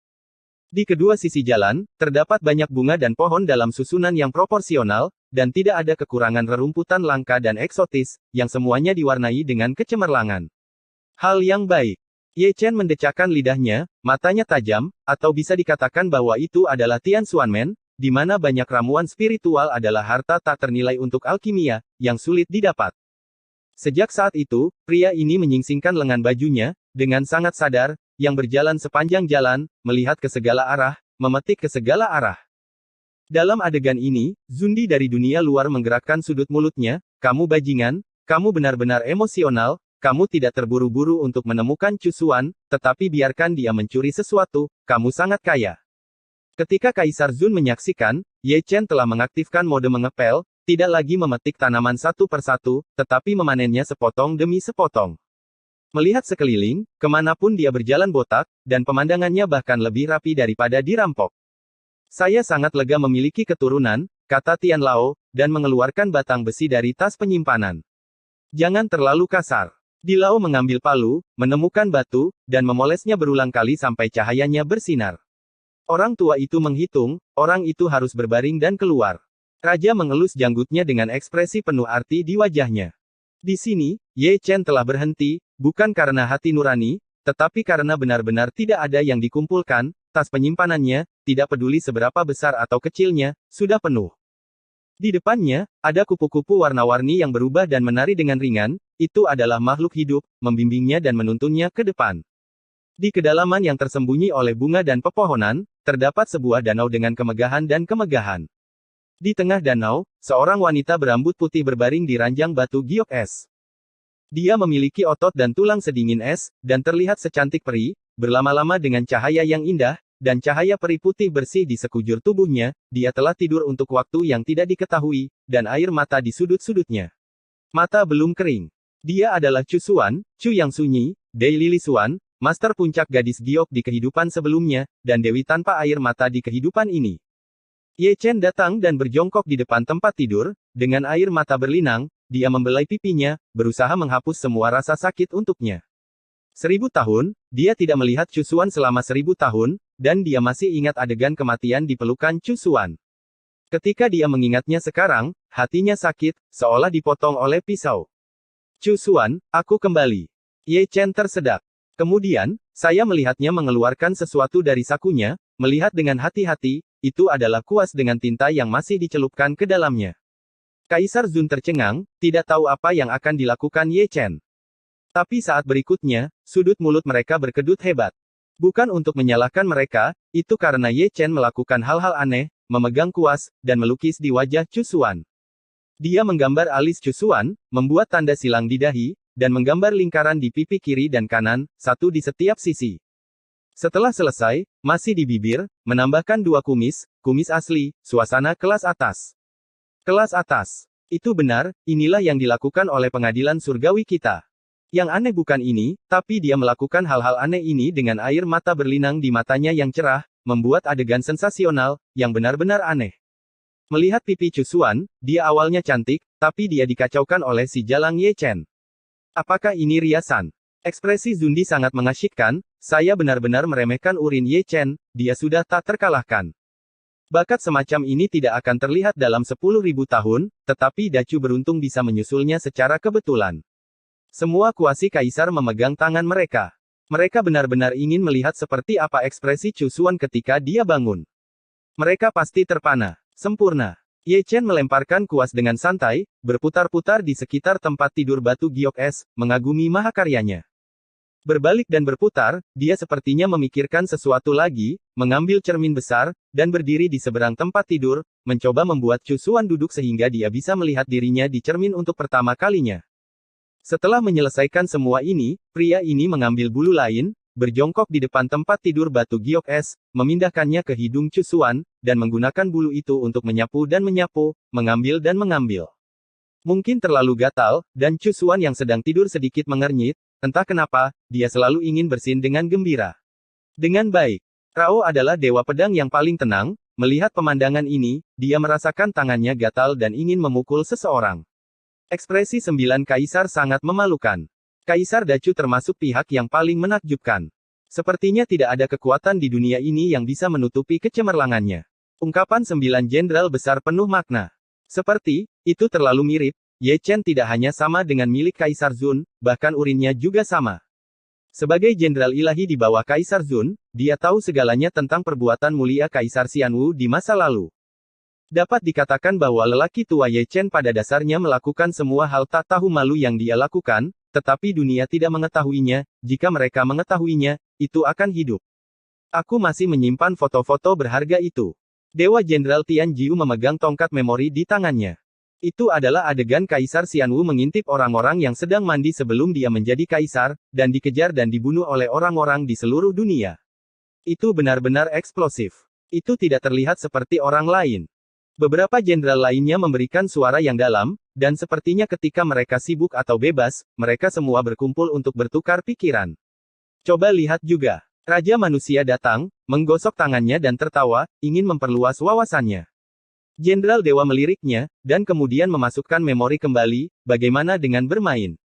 Di kedua sisi jalan, terdapat banyak bunga dan pohon dalam susunan yang proporsional, dan tidak ada kekurangan rerumputan langka dan eksotis, yang semuanya diwarnai dengan kecemerlangan. Hal yang baik. Ye Chen mendecakkan lidahnya, matanya tajam, atau bisa dikatakan bahwa itu adalah Tian Xuanmen, di mana banyak ramuan spiritual adalah harta tak ternilai untuk alkimia, yang sulit didapat. Sejak saat itu, pria ini menyingsingkan lengan bajunya, dengan sangat sadar, yang berjalan sepanjang jalan, melihat ke segala arah, memetik ke segala arah. Dalam adegan ini, Zundi dari dunia luar menggerakkan sudut mulutnya, kamu bajingan, kamu benar-benar emosional, kamu tidak terburu-buru untuk menemukan Chu Xuan, tetapi biarkan dia mencuri sesuatu, kamu sangat kaya. Ketika Kaisar Zun menyaksikan, Ye Chen telah mengaktifkan mode mengepel, tidak lagi memetik tanaman satu persatu, tetapi memanennya sepotong demi sepotong. Melihat sekeliling, kemanapun dia berjalan botak, dan pemandangannya bahkan lebih rapi daripada dirampok. Saya sangat lega memiliki keturunan, kata Tian Lao, dan mengeluarkan batang besi dari tas penyimpanan. Jangan terlalu kasar. Di Lao mengambil palu, menemukan batu, dan memolesnya berulang kali sampai cahayanya bersinar. Orang tua itu menghitung, orang itu harus berbaring dan keluar. Raja mengelus janggutnya dengan ekspresi penuh arti di wajahnya. Di sini, Ye Chen telah berhenti, bukan karena hati nurani, tetapi karena benar-benar tidak ada yang dikumpulkan, tas penyimpanannya, tidak peduli seberapa besar atau kecilnya, sudah penuh. Di depannya, ada kupu-kupu warna-warni yang berubah dan menari dengan ringan, itu adalah makhluk hidup, membimbingnya dan menuntunnya ke depan. Di kedalaman yang tersembunyi oleh bunga dan pepohonan, terdapat sebuah danau dengan kemegahan dan kemegahan. Di tengah danau, seorang wanita berambut putih berbaring di ranjang batu giok es. Dia memiliki otot dan tulang sedingin es, dan terlihat secantik peri, berlama-lama dengan cahaya yang indah, dan cahaya peri putih bersih di sekujur tubuhnya. Dia telah tidur untuk waktu yang tidak diketahui, dan air mata di sudut-sudutnya. Mata belum kering. Dia adalah Chu Xuan, Chu yang sunyi, Dei Lili Xuan, master puncak gadis giok di kehidupan sebelumnya, dan dewi tanpa air mata di kehidupan ini. Ye Chen datang dan berjongkok di depan tempat tidur, dengan air mata berlinang, dia membelai pipinya, berusaha menghapus semua rasa sakit untuknya. 1000 tahun, dia tidak melihat Chu Xuan selama 1000 tahun, dan dia masih ingat adegan kematian di pelukan Chu Xuan. Ketika dia mengingatnya sekarang, hatinya sakit, seolah dipotong oleh pisau. Chu Xuan, aku kembali. Ye Chen tersedak. Kemudian, saya melihatnya mengeluarkan sesuatu dari sakunya, melihat dengan hati-hati, itu adalah kuas dengan tinta yang masih dicelupkan ke dalamnya. Kaisar Zun tercengang, tidak tahu apa yang akan dilakukan Ye Chen. Tapi saat berikutnya, sudut mulut mereka berkedut hebat. Bukan untuk menyalahkan mereka, itu karena Ye Chen melakukan hal-hal aneh, memegang kuas, dan melukis di wajah Chu Xuan. Dia menggambar alis Chu Xuan, membuat tanda silang di dahi, dan menggambar lingkaran di pipi kiri dan kanan, satu di setiap sisi. Setelah selesai, masih di bibir, menambahkan 2 kumis, kumis asli, suasana kelas atas. Kelas atas. Itu benar, inilah yang dilakukan oleh pengadilan surgawi kita. Yang aneh bukan ini, tapi dia melakukan hal-hal aneh ini dengan air mata berlinang di matanya yang cerah, membuat adegan sensasional, yang benar-benar aneh. Melihat pipi Chusuan, dia awalnya cantik, tapi dia dikacaukan oleh si jalang Ye Chen. Apakah ini riasan? Ekspresi Zundi sangat mengasyikkan, saya benar-benar meremehkan urin Ye Chen, dia sudah tak terkalahkan. Bakat semacam ini tidak akan terlihat dalam 10.000 tahun, tetapi Dacu beruntung bisa menyusulnya secara kebetulan. Semua kuasi kaisar memegang tangan mereka. Mereka benar-benar ingin melihat seperti apa ekspresi Chusuan ketika dia bangun. Mereka pasti terpana. Sempurna. Ye Chen melemparkan kuas dengan santai, berputar-putar di sekitar tempat tidur batu giok es, mengagumi mahakaryanya. Berbalik dan berputar, dia sepertinya memikirkan sesuatu lagi, mengambil cermin besar, dan berdiri di seberang tempat tidur, mencoba membuat Chusuan duduk sehingga dia bisa melihat dirinya di cermin untuk pertama kalinya. Setelah menyelesaikan semua ini, pria ini mengambil bulu lain, berjongkok di depan tempat tidur batu giok es, memindahkannya ke hidung Chusuan, dan menggunakan bulu itu untuk menyapu, mengambil dan mengambil. Mungkin terlalu gatal, dan Chusuan yang sedang tidur sedikit mengernyit, entah kenapa, dia selalu ingin bersin dengan gembira. Dengan baik. Rao adalah dewa pedang yang paling tenang, melihat pemandangan ini, dia merasakan tangannya gatal dan ingin memukul seseorang. Ekspresi 9 kaisar sangat memalukan. Kaisar Dacu termasuk pihak yang paling menakjubkan. Sepertinya tidak ada kekuatan di dunia ini yang bisa menutupi kecemerlangannya. Ungkapan 9 jenderal besar penuh makna. Seperti, itu terlalu mirip. Ye Chen tidak hanya sama dengan milik Kaisar Zun, bahkan urinnya juga sama. Sebagai jenderal ilahi di bawah Kaisar Zun, dia tahu segalanya tentang perbuatan mulia Kaisar Xianwu di masa lalu. Dapat dikatakan bahwa lelaki tua Ye Chen pada dasarnya melakukan semua hal tak tahu malu yang dia lakukan, tetapi dunia tidak mengetahuinya. Jika mereka mengetahuinya, itu akan hidup. Aku masih menyimpan foto-foto berharga itu. Dewa Jenderal Tian Jiu memegang tongkat memori di tangannya. Itu adalah adegan Kaisar Xianwu mengintip orang-orang yang sedang mandi sebelum dia menjadi kaisar, dan dikejar dan dibunuh oleh orang-orang di seluruh dunia. Itu benar-benar eksplosif. Itu tidak terlihat seperti orang lain. Beberapa jenderal lainnya memberikan suara yang dalam, dan sepertinya ketika mereka sibuk atau bebas, mereka semua berkumpul untuk bertukar pikiran. Coba lihat juga. Raja Manusia datang, menggosok tangannya dan tertawa, ingin memperluas wawasannya. Jenderal Dewa meliriknya, dan kemudian memasukkan memori kembali, bagaimana dengan bermain?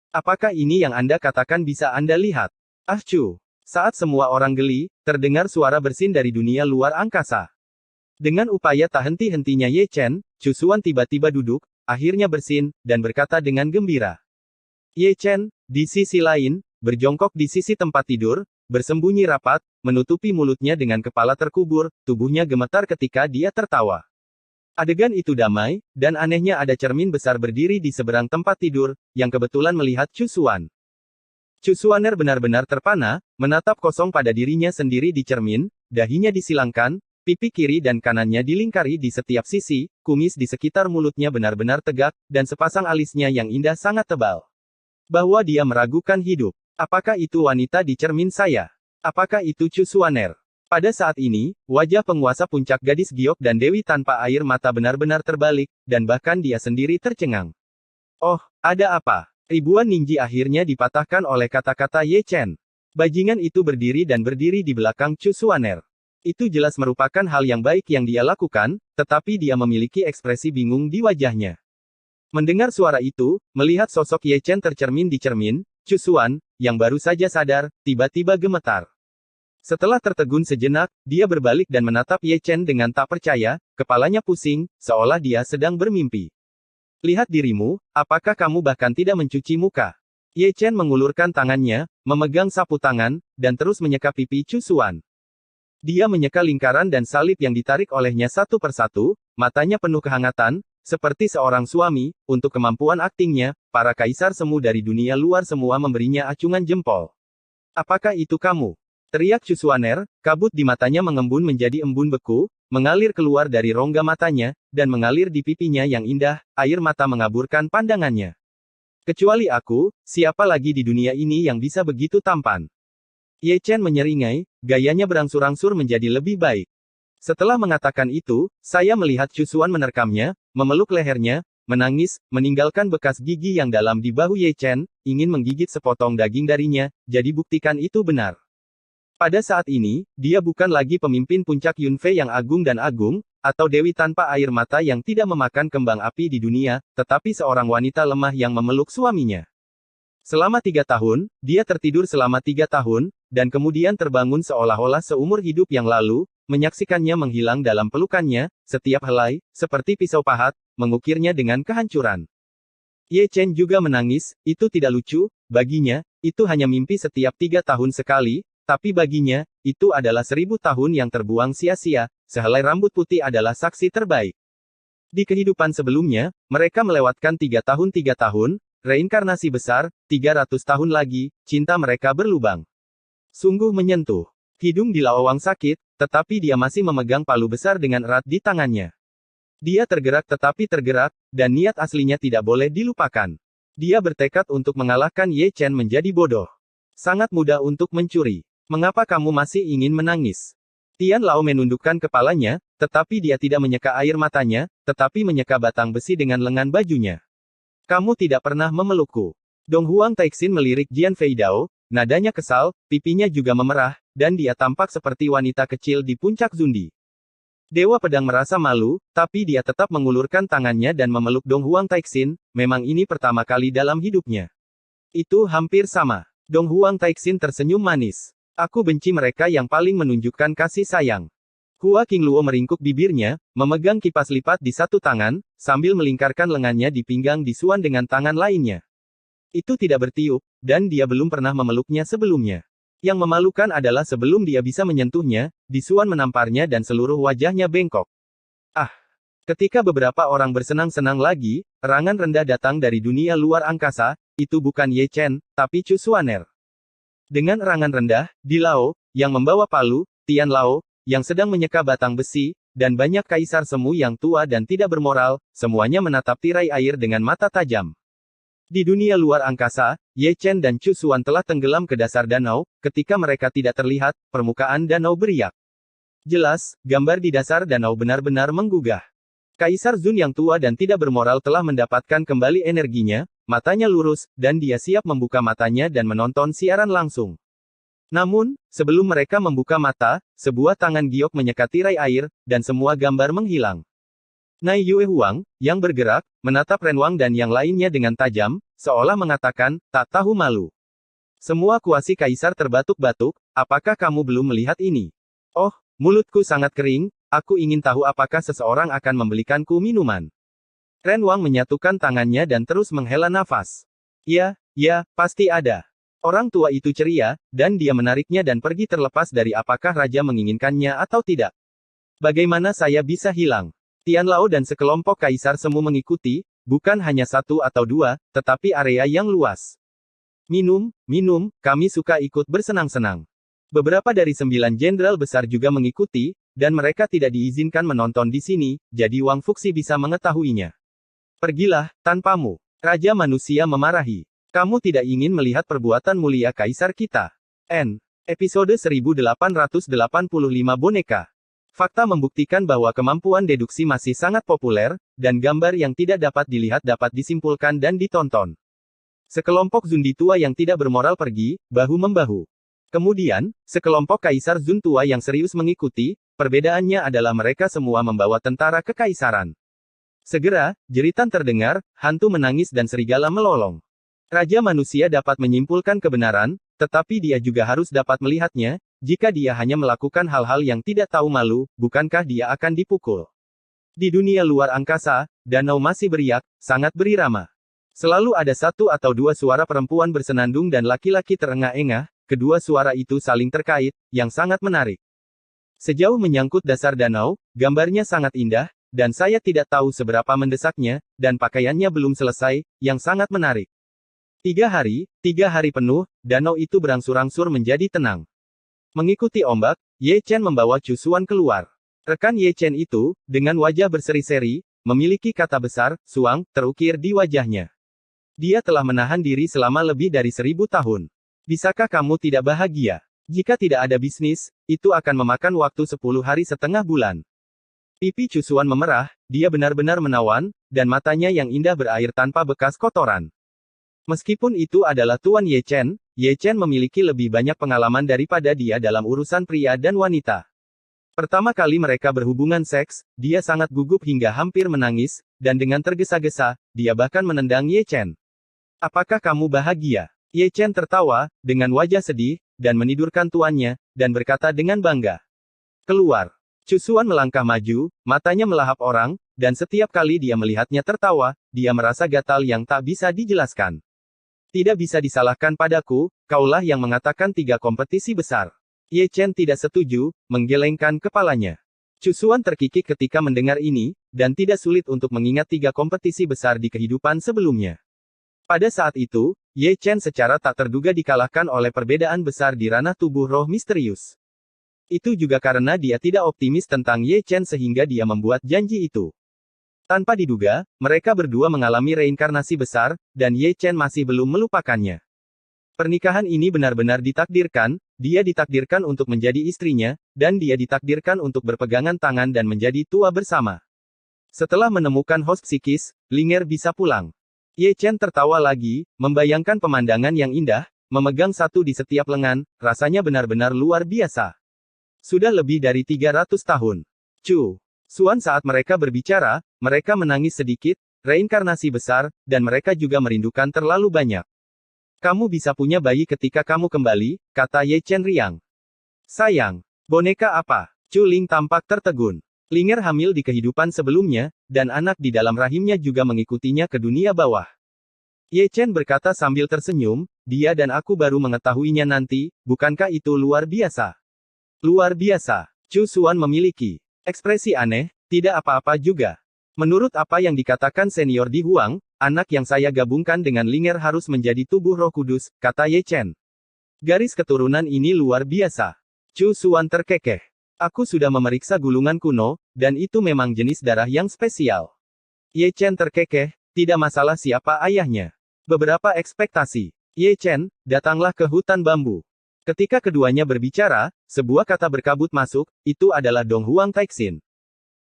Apakah ini yang Anda katakan bisa Anda lihat? Ahcu! Saat semua orang geli, terdengar suara bersin dari dunia luar angkasa. Dengan upaya tak henti-hentinya Ye Chen, Chusuan tiba-tiba duduk, akhirnya bersin, dan berkata dengan gembira. Ye Chen, di sisi lain, berjongkok di sisi tempat tidur, bersembunyi rapat, menutupi mulutnya dengan kepala terkubur, tubuhnya gemetar ketika dia tertawa. Adegan itu damai, dan anehnya ada cermin besar berdiri di seberang tempat tidur, yang kebetulan melihat Chusuan. Chusuaner benar-benar terpana, menatap kosong pada dirinya sendiri di cermin, dahinya disilangkan, pipi kiri dan kanannya dilingkari di setiap sisi, kumis di sekitar mulutnya benar-benar tegak, dan sepasang alisnya yang indah sangat tebal. Bahwa dia meragukan hidup. Apakah itu wanita di cermin saya? Apakah itu Chusuaner? Pada saat ini, wajah penguasa puncak gadis giok dan dewi tanpa air mata benar-benar terbalik, dan bahkan dia sendiri tercengang. Oh, ada apa? Ribuan ninji akhirnya dipatahkan oleh kata-kata Ye Chen. Bajingan itu berdiri di belakang Chusuaner. Itu jelas merupakan hal yang baik yang dia lakukan, tetapi dia memiliki ekspresi bingung di wajahnya. Mendengar suara itu, melihat sosok Ye Chen tercermin di cermin, Chusuan, yang baru saja sadar, tiba-tiba gemetar. Setelah tertegun sejenak, dia berbalik dan menatap Ye Chen dengan tak percaya, kepalanya pusing, seolah dia sedang bermimpi. Lihat dirimu, apakah kamu bahkan tidak mencuci muka? Ye Chen mengulurkan tangannya, memegang sapu tangan, dan terus menyeka pipi Chusuan. Dia menyeka lingkaran dan salib yang ditarik olehnya satu persatu, matanya penuh kehangatan, seperti seorang suami. Untuk kemampuan aktingnya, para kaisar semu dari dunia luar semua memberinya acungan jempol. Apakah itu kamu? Teriak Chusuaner, kabut di matanya mengembun menjadi embun beku, mengalir keluar dari rongga matanya, dan mengalir di pipinya yang indah, air mata mengaburkan pandangannya. Kecuali aku, siapa lagi di dunia ini yang bisa begitu tampan? Ye Chen menyeringai, gayanya berangsur-angsur menjadi lebih baik. Setelah mengatakan itu, saya melihat Chusuan menerkamnya, memeluk lehernya, menangis, meninggalkan bekas gigi yang dalam di bahu Ye Chen, ingin menggigit sepotong daging darinya, jadi buktikan itu benar. Pada saat ini, dia bukan lagi pemimpin puncak Yunfei yang agung dan agung, atau dewi tanpa air mata yang tidak memakan kembang api di dunia, tetapi seorang wanita lemah yang memeluk suaminya. Selama 3 tahun, dia tertidur selama 3 tahun, dan kemudian terbangun seolah-olah seumur hidup yang lalu, menyaksikannya menghilang dalam pelukannya, setiap helai, seperti pisau pahat, mengukirnya dengan kehancuran. Ye Chen juga menangis, itu tidak lucu, baginya, itu hanya mimpi setiap 3 tahun sekali, tapi baginya, itu adalah 1000 tahun yang terbuang sia-sia, sehelai rambut putih adalah saksi terbaik. Di kehidupan sebelumnya, mereka melewatkan 3 tahun, reinkarnasi besar, 300 tahun lagi, cinta mereka berlubang. Sungguh menyentuh. Hidung di Lao Wang sakit, tetapi dia masih memegang palu besar dengan erat di tangannya. Dia tergerak tetapi tergerak, dan niat aslinya tidak boleh dilupakan. Dia bertekad untuk mengalahkan Ye Chen menjadi bodoh. Sangat mudah untuk mencuri. Mengapa kamu masih ingin menangis? Tian Lao menundukkan kepalanya, tetapi dia tidak menyeka air matanya, tetapi menyeka batang besi dengan lengan bajunya. Kamu tidak pernah memelukku. Dong Huang Taixin melirik Jian Feidao, nadanya kesal, pipinya juga memerah, dan dia tampak seperti wanita kecil di puncak Zundi. Dewa Pedang merasa malu, tapi dia tetap mengulurkan tangannya dan memeluk Dong Huang Taixin, memang ini pertama kali dalam hidupnya. Itu hampir sama. Dong Huang Taixin tersenyum manis. Aku benci mereka yang paling menunjukkan kasih sayang. Hua Qingluo meringkuk bibirnya, memegang kipas lipat di satu tangan, sambil melingkarkan lengannya di pinggang Di Xuan dengan tangan lainnya. Itu tidak bertiup, dan dia belum pernah memeluknya sebelumnya. Yang memalukan adalah sebelum dia bisa menyentuhnya, Di Xuan menamparnya dan seluruh wajahnya bengkok. Ah! Ketika beberapa orang bersenang-senang lagi, erangan rendah datang dari dunia luar angkasa, itu bukan Ye Chen, tapi Chu Xuaner. Dengan erangan rendah, Di Lao, yang membawa palu, Tian Lao, yang sedang menyeka batang besi, dan banyak kaisar semu yang tua dan tidak bermoral, semuanya menatap tirai air dengan mata tajam. Di dunia luar angkasa, Ye Chen dan Chu Xuan telah tenggelam ke dasar danau, ketika mereka tidak terlihat, permukaan danau beriak. Jelas, gambar di dasar danau benar-benar menggugah. Kaisar Zun yang tua dan tidak bermoral telah mendapatkan kembali energinya, matanya lurus, dan dia siap membuka matanya dan menonton siaran langsung. Namun, sebelum mereka membuka mata, sebuah tangan giok menyeka tirai air, dan semua gambar menghilang. Nai Yue Huang, yang bergerak, menatap Ren Wang dan yang lainnya dengan tajam, seolah mengatakan, tak tahu malu. Semua kuasi kaisar terbatuk-batuk, apakah kamu belum melihat ini? Oh, mulutku sangat kering, aku ingin tahu apakah seseorang akan membelikanku minuman. Ren Wang menyatukan tangannya dan terus menghela nafas. Ya, pasti ada. Orang tua itu ceria, dan dia menariknya dan pergi terlepas dari apakah raja menginginkannya atau tidak. Bagaimana saya bisa hilang? Tian Lao dan sekelompok kaisar semu mengikuti, bukan hanya 1 atau 2, tetapi area yang luas. Minum, kami suka ikut bersenang-senang. Beberapa dari 9 jenderal besar juga mengikuti, dan mereka tidak diizinkan menonton di sini, jadi Wang Fuxi bisa mengetahuinya. Pergilah, tanpamu. Raja manusia memarahi. Kamu tidak ingin melihat perbuatan mulia kaisar kita. Episode 1885 boneka. Fakta membuktikan bahwa kemampuan deduksi masih sangat populer, dan gambar yang tidak dapat dilihat dapat disimpulkan dan ditonton. Sekelompok Zundi tua yang tidak bermoral pergi, bahu-membahu. Kemudian, sekelompok kaisar Zun tua yang serius mengikuti, perbedaannya adalah mereka semua membawa tentara kekaisaran. Segera, jeritan terdengar, hantu menangis dan serigala melolong. Raja manusia dapat menyimpulkan kebenaran, tetapi dia juga harus dapat melihatnya, jika dia hanya melakukan hal-hal yang tidak tahu malu, bukankah dia akan dipukul? Di dunia luar angkasa, danau masih beriak, sangat berirama. Selalu ada 1 atau 2 suara perempuan bersenandung dan laki-laki terengah-engah, kedua suara itu saling terkait, yang sangat menarik. Sejauh menyangkut dasar danau, gambarnya sangat indah, dan saya tidak tahu seberapa mendesaknya, dan pakaiannya belum selesai, yang sangat menarik. 3 hari penuh, danau itu berangsur-angsur menjadi tenang. Mengikuti ombak, Ye Chen membawa Chu Xuan keluar. Rekan Ye Chen itu, dengan wajah berseri-seri, memiliki kata besar, suang, terukir di wajahnya. Dia telah menahan diri selama lebih dari 1000 tahun. Bisakah kamu tidak bahagia? Jika tidak ada bisnis, itu akan memakan waktu 10 hari setengah bulan. Pipi Chu Xuan memerah, dia benar-benar menawan, dan matanya yang indah berair tanpa bekas kotoran. Meskipun itu adalah Tuan Ye Chen memiliki lebih banyak pengalaman daripada dia dalam urusan pria dan wanita. Pertama kali mereka berhubungan seks, dia sangat gugup hingga hampir menangis, dan dengan tergesa-gesa, dia bahkan menendang Ye Chen. Apakah kamu bahagia? Ye Chen tertawa, dengan wajah sedih, dan menidurkan tuannya, dan berkata dengan bangga. Keluar. Chu Xuan melangkah maju, matanya melahap orang, dan setiap kali dia melihatnya tertawa, dia merasa gatal yang tak bisa dijelaskan. Tidak bisa disalahkan padaku, kaulah yang mengatakan 3 kompetisi besar. Ye Chen tidak setuju, menggelengkan kepalanya. Chu Xuan terkikik ketika mendengar ini, dan tidak sulit untuk mengingat 3 kompetisi besar di kehidupan sebelumnya. Pada saat itu, Ye Chen secara tak terduga dikalahkan oleh perbedaan besar di ranah tubuh roh misterius. Itu juga karena dia tidak optimis tentang Ye Chen sehingga dia membuat janji itu. Tanpa diduga, mereka berdua mengalami reinkarnasi besar, dan Ye Chen masih belum melupakannya. Pernikahan ini benar-benar ditakdirkan, dia ditakdirkan untuk menjadi istrinya, dan dia ditakdirkan untuk berpegangan tangan dan menjadi tua bersama. Setelah menemukan host psikis, Linger bisa pulang. Ye Chen tertawa lagi, membayangkan pemandangan yang indah, memegang satu di setiap lengan, rasanya benar-benar luar biasa. Sudah lebih dari 300 tahun. Chu Xuan saat mereka berbicara, mereka menangis sedikit, reinkarnasi besar, dan mereka juga merindukan terlalu banyak. Kamu bisa punya bayi ketika kamu kembali, kata Ye Chen riang. Sayang, boneka apa? Chu Ling tampak tertegun. Linger hamil di kehidupan sebelumnya, dan anak di dalam rahimnya juga mengikutinya ke dunia bawah. Ye Chen berkata sambil tersenyum, dia dan aku baru mengetahuinya nanti, bukankah itu luar biasa? Luar biasa. Chu Xuan memiliki ekspresi aneh, tidak apa-apa juga. Menurut apa yang dikatakan senior di Huang, anak yang saya gabungkan dengan Linger harus menjadi tubuh Roh Kudus, kata Ye Chen. Garis keturunan ini luar biasa. Chu Xuan terkekeh. Aku sudah memeriksa gulungan kuno, dan itu memang jenis darah yang spesial. Ye Chen terkekeh, tidak masalah siapa ayahnya. Beberapa ekspektasi. Ye Chen, datanglah ke hutan bambu. Ketika keduanya berbicara, sebuah kata berkabut masuk, itu adalah Dong Huang Taixin.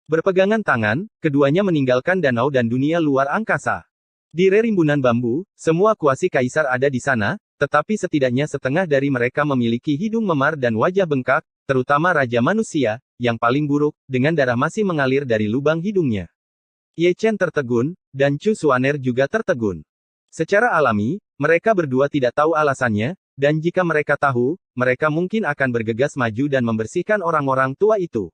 Berpegangan tangan, keduanya meninggalkan danau dan dunia luar angkasa. Di Rerimbunan Bambu, semua kuasi kaisar ada di sana, tetapi setidaknya setengah dari mereka memiliki hidung memar dan wajah bengkak, terutama Raja Manusia, yang paling buruk, dengan darah masih mengalir dari lubang hidungnya. Ye Chen tertegun, dan Chu Xuaner juga tertegun. Secara alami, mereka berdua tidak tahu alasannya, dan jika mereka tahu, mereka mungkin akan bergegas maju dan membersihkan orang-orang tua itu.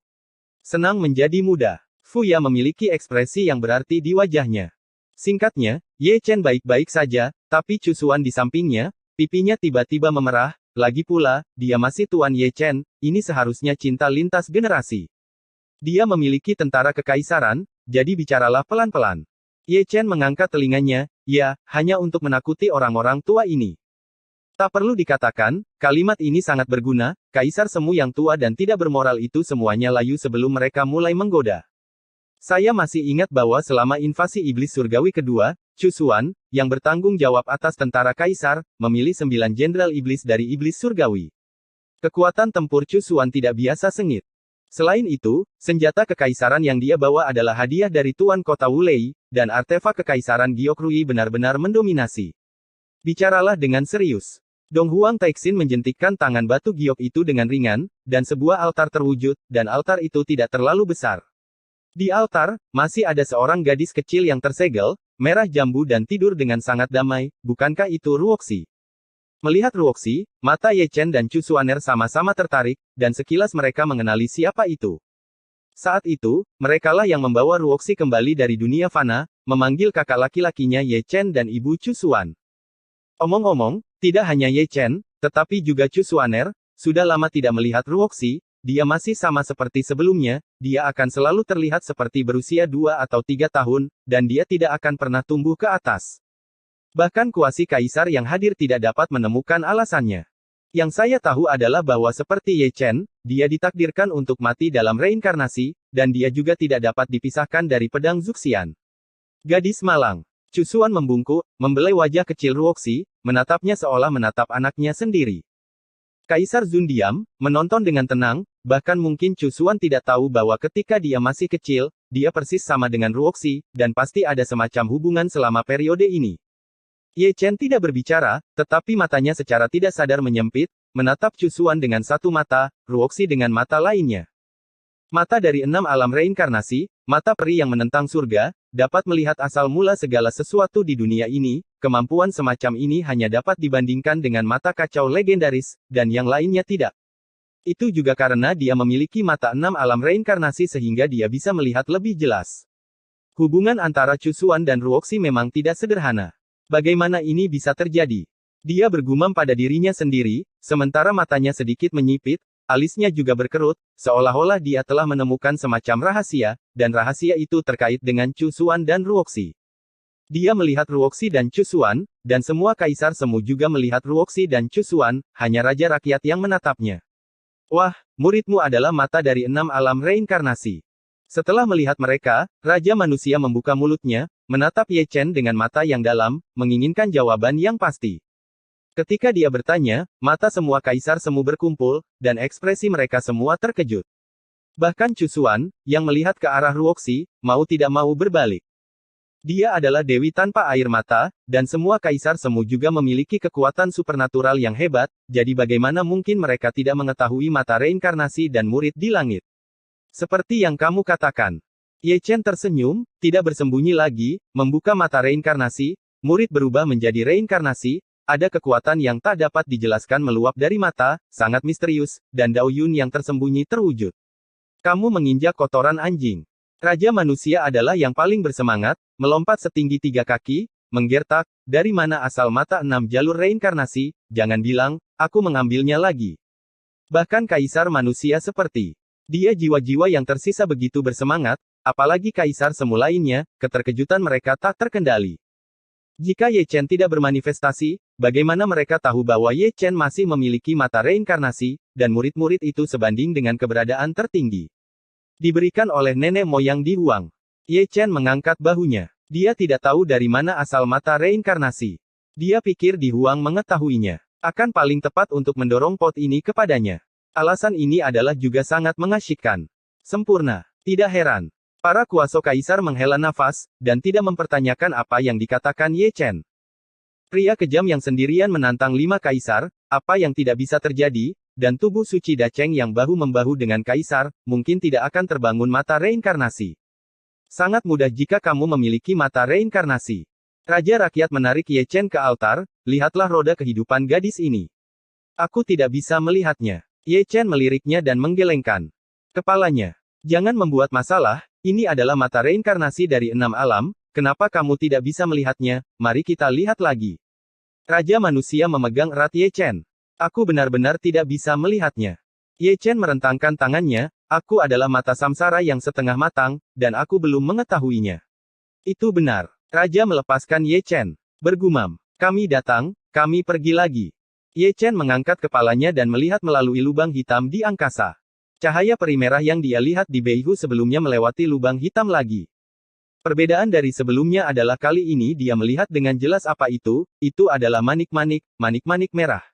Senang menjadi muda. Fuya memiliki ekspresi yang berarti di wajahnya. Singkatnya, Ye Chen baik-baik saja, tapi Chu Xuan di sampingnya, pipinya tiba-tiba memerah, lagi pula, dia masih tuan Ye Chen, ini seharusnya cinta lintas generasi. Dia memiliki tentara kekaisaran, jadi bicaralah pelan-pelan. Ye Chen mengangkat telinganya, ya, hanya untuk menakuti orang-orang tua ini. Tak perlu dikatakan, kalimat ini sangat berguna, kaisar semu yang tua dan tidak bermoral itu semuanya layu sebelum mereka mulai menggoda. Saya masih ingat bahwa selama invasi iblis surgawi kedua, Chu Xuan, yang bertanggung jawab atas tentara kaisar, memilih 9 jenderal iblis dari iblis surgawi. Kekuatan tempur Chu Xuan tidak biasa sengit. Selain itu, senjata kekaisaran yang dia bawa adalah hadiah dari Tuan Kota Wulei, dan artefak kekaisaran Gyokrui benar-benar mendominasi. Bicaralah dengan serius. Dong Huang Taixin menjentikkan tangan batu giok itu dengan ringan, dan sebuah altar terwujud, dan altar itu tidak terlalu besar. Di altar, masih ada seorang gadis kecil yang tersegel, merah jambu dan tidur dengan sangat damai, bukankah itu Ruoxi? Melihat Ruoxi, mata Ye Chen dan Chu Xuaner sama-sama tertarik, dan sekilas mereka mengenali siapa itu. Saat itu, merekalah yang membawa Ruoxi kembali dari dunia fana, memanggil kakak laki-lakinya Ye Chen dan ibu Chu Xuan. Omong-omong, tidak hanya Ye Chen, tetapi juga Chu Xuaner, sudah lama tidak melihat Ruoxi, dia masih sama seperti sebelumnya, dia akan selalu terlihat seperti berusia 2 atau 3 tahun, dan dia tidak akan pernah tumbuh ke atas. Bahkan kuasi kaisar yang hadir tidak dapat menemukan alasannya. Yang saya tahu adalah bahwa seperti Ye Chen, dia ditakdirkan untuk mati dalam reinkarnasi, dan dia juga tidak dapat dipisahkan dari pedang Zuxian. Gadis malang. Chu Xuan membungkuk, membelai wajah kecil Ruoxi, menatapnya seolah menatap anaknya sendiri. Kaisar Zun diam, menonton dengan tenang, bahkan mungkin Chu Xuan tidak tahu bahwa ketika dia masih kecil, dia persis sama dengan Ruoxi, dan pasti ada semacam hubungan selama periode ini. Ye Chen tidak berbicara, tetapi matanya secara tidak sadar menyempit, menatap Chu Xuan dengan satu mata, Ruoxi dengan mata lainnya. Mata dari 6 alam reinkarnasi, mata peri yang menentang surga, dapat melihat asal mula segala sesuatu di dunia ini. Kemampuan semacam ini hanya dapat dibandingkan dengan mata kacau legendaris, dan yang lainnya tidak. Itu juga karena dia memiliki mata 6 alam reinkarnasi sehingga dia bisa melihat lebih jelas. Hubungan antara Chusuan dan Ruoxi memang tidak sederhana. Bagaimana ini bisa terjadi? Dia bergumam pada dirinya sendiri, sementara matanya sedikit menyipit, alisnya juga berkerut, seolah-olah dia telah menemukan semacam rahasia, dan rahasia itu terkait dengan Chusuan dan Ruoxi. Dia melihat Ruoxi dan Chusuan, dan semua kaisar semu juga melihat Ruoxi dan Chusuan, hanya raja rakyat yang menatapnya. Wah, muridmu adalah mata dari 6 alam reinkarnasi. Setelah melihat mereka, Raja Manusia membuka mulutnya, menatap Ye Chen dengan mata yang dalam, menginginkan jawaban yang pasti. Ketika dia bertanya, mata semua kaisar semu berkumpul, dan ekspresi mereka semua terkejut. Bahkan Chusuan, yang melihat ke arah Ruoxi, mau tidak mau berbalik. Dia adalah dewi tanpa air mata, dan semua kaisar semu juga memiliki kekuatan supernatural yang hebat, jadi bagaimana mungkin mereka tidak mengetahui mata reinkarnasi dan murid di langit? Seperti yang kamu katakan. Ye Chen tersenyum, tidak bersembunyi lagi, membuka mata reinkarnasi, murid berubah menjadi reinkarnasi, ada kekuatan yang tak dapat dijelaskan meluap dari mata, sangat misterius, dan Dao Yun yang tersembunyi terwujud. Kamu menginjak kotoran anjing. Raja Manusia adalah yang paling bersemangat, melompat setinggi 3 kaki, menggertak, dari mana asal mata 6 jalur reinkarnasi, jangan bilang, aku mengambilnya lagi. Bahkan Kaisar Manusia seperti dia jiwa-jiwa yang tersisa begitu bersemangat, apalagi kaisar semu lainnya, keterkejutan mereka tak terkendali. Jika Ye Chen tidak bermanifestasi, bagaimana mereka tahu bahwa Ye Chen masih memiliki mata reinkarnasi, dan murid-murid itu sebanding dengan keberadaan tertinggi. Diberikan oleh nenek moyang di Huang. Ye Chen mengangkat bahunya. Dia tidak tahu dari mana asal mata reinkarnasi. Dia pikir di Huang mengetahuinya. Akan paling tepat untuk mendorong pot ini kepadanya. Alasan ini adalah juga sangat mengasyikkan. Sempurna. Tidak heran. Para kuasa kaisar menghela nafas, dan tidak mempertanyakan apa yang dikatakan Ye Chen. Pria kejam yang sendirian menantang 5 kaisar, apa yang tidak bisa terjadi, dan tubuh suci Dacheng yang bahu-membahu dengan kaisar, mungkin tidak akan terbangun mata reinkarnasi. Sangat mudah jika kamu memiliki mata reinkarnasi. Raja rakyat menarik Ye Chen ke altar, lihatlah roda kehidupan gadis ini. Aku tidak bisa melihatnya. Ye Chen meliriknya dan menggelengkan kepalanya. Jangan membuat masalah, ini adalah mata reinkarnasi dari 6 alam, kenapa kamu tidak bisa melihatnya, mari kita lihat lagi. Raja Manusia memegang erat Ye Chen. Aku benar-benar tidak bisa melihatnya. Ye Chen merentangkan tangannya, aku adalah mata samsara yang setengah matang, dan aku belum mengetahuinya. Itu benar. Raja melepaskan Ye Chen. Bergumam, kami datang, kami pergi lagi. Ye Chen mengangkat kepalanya dan melihat melalui lubang hitam di angkasa. Cahaya peri merah yang dia lihat di Beihu sebelumnya melewati lubang hitam lagi. Perbedaan dari sebelumnya adalah kali ini dia melihat dengan jelas apa itu adalah manik-manik, manik-manik merah.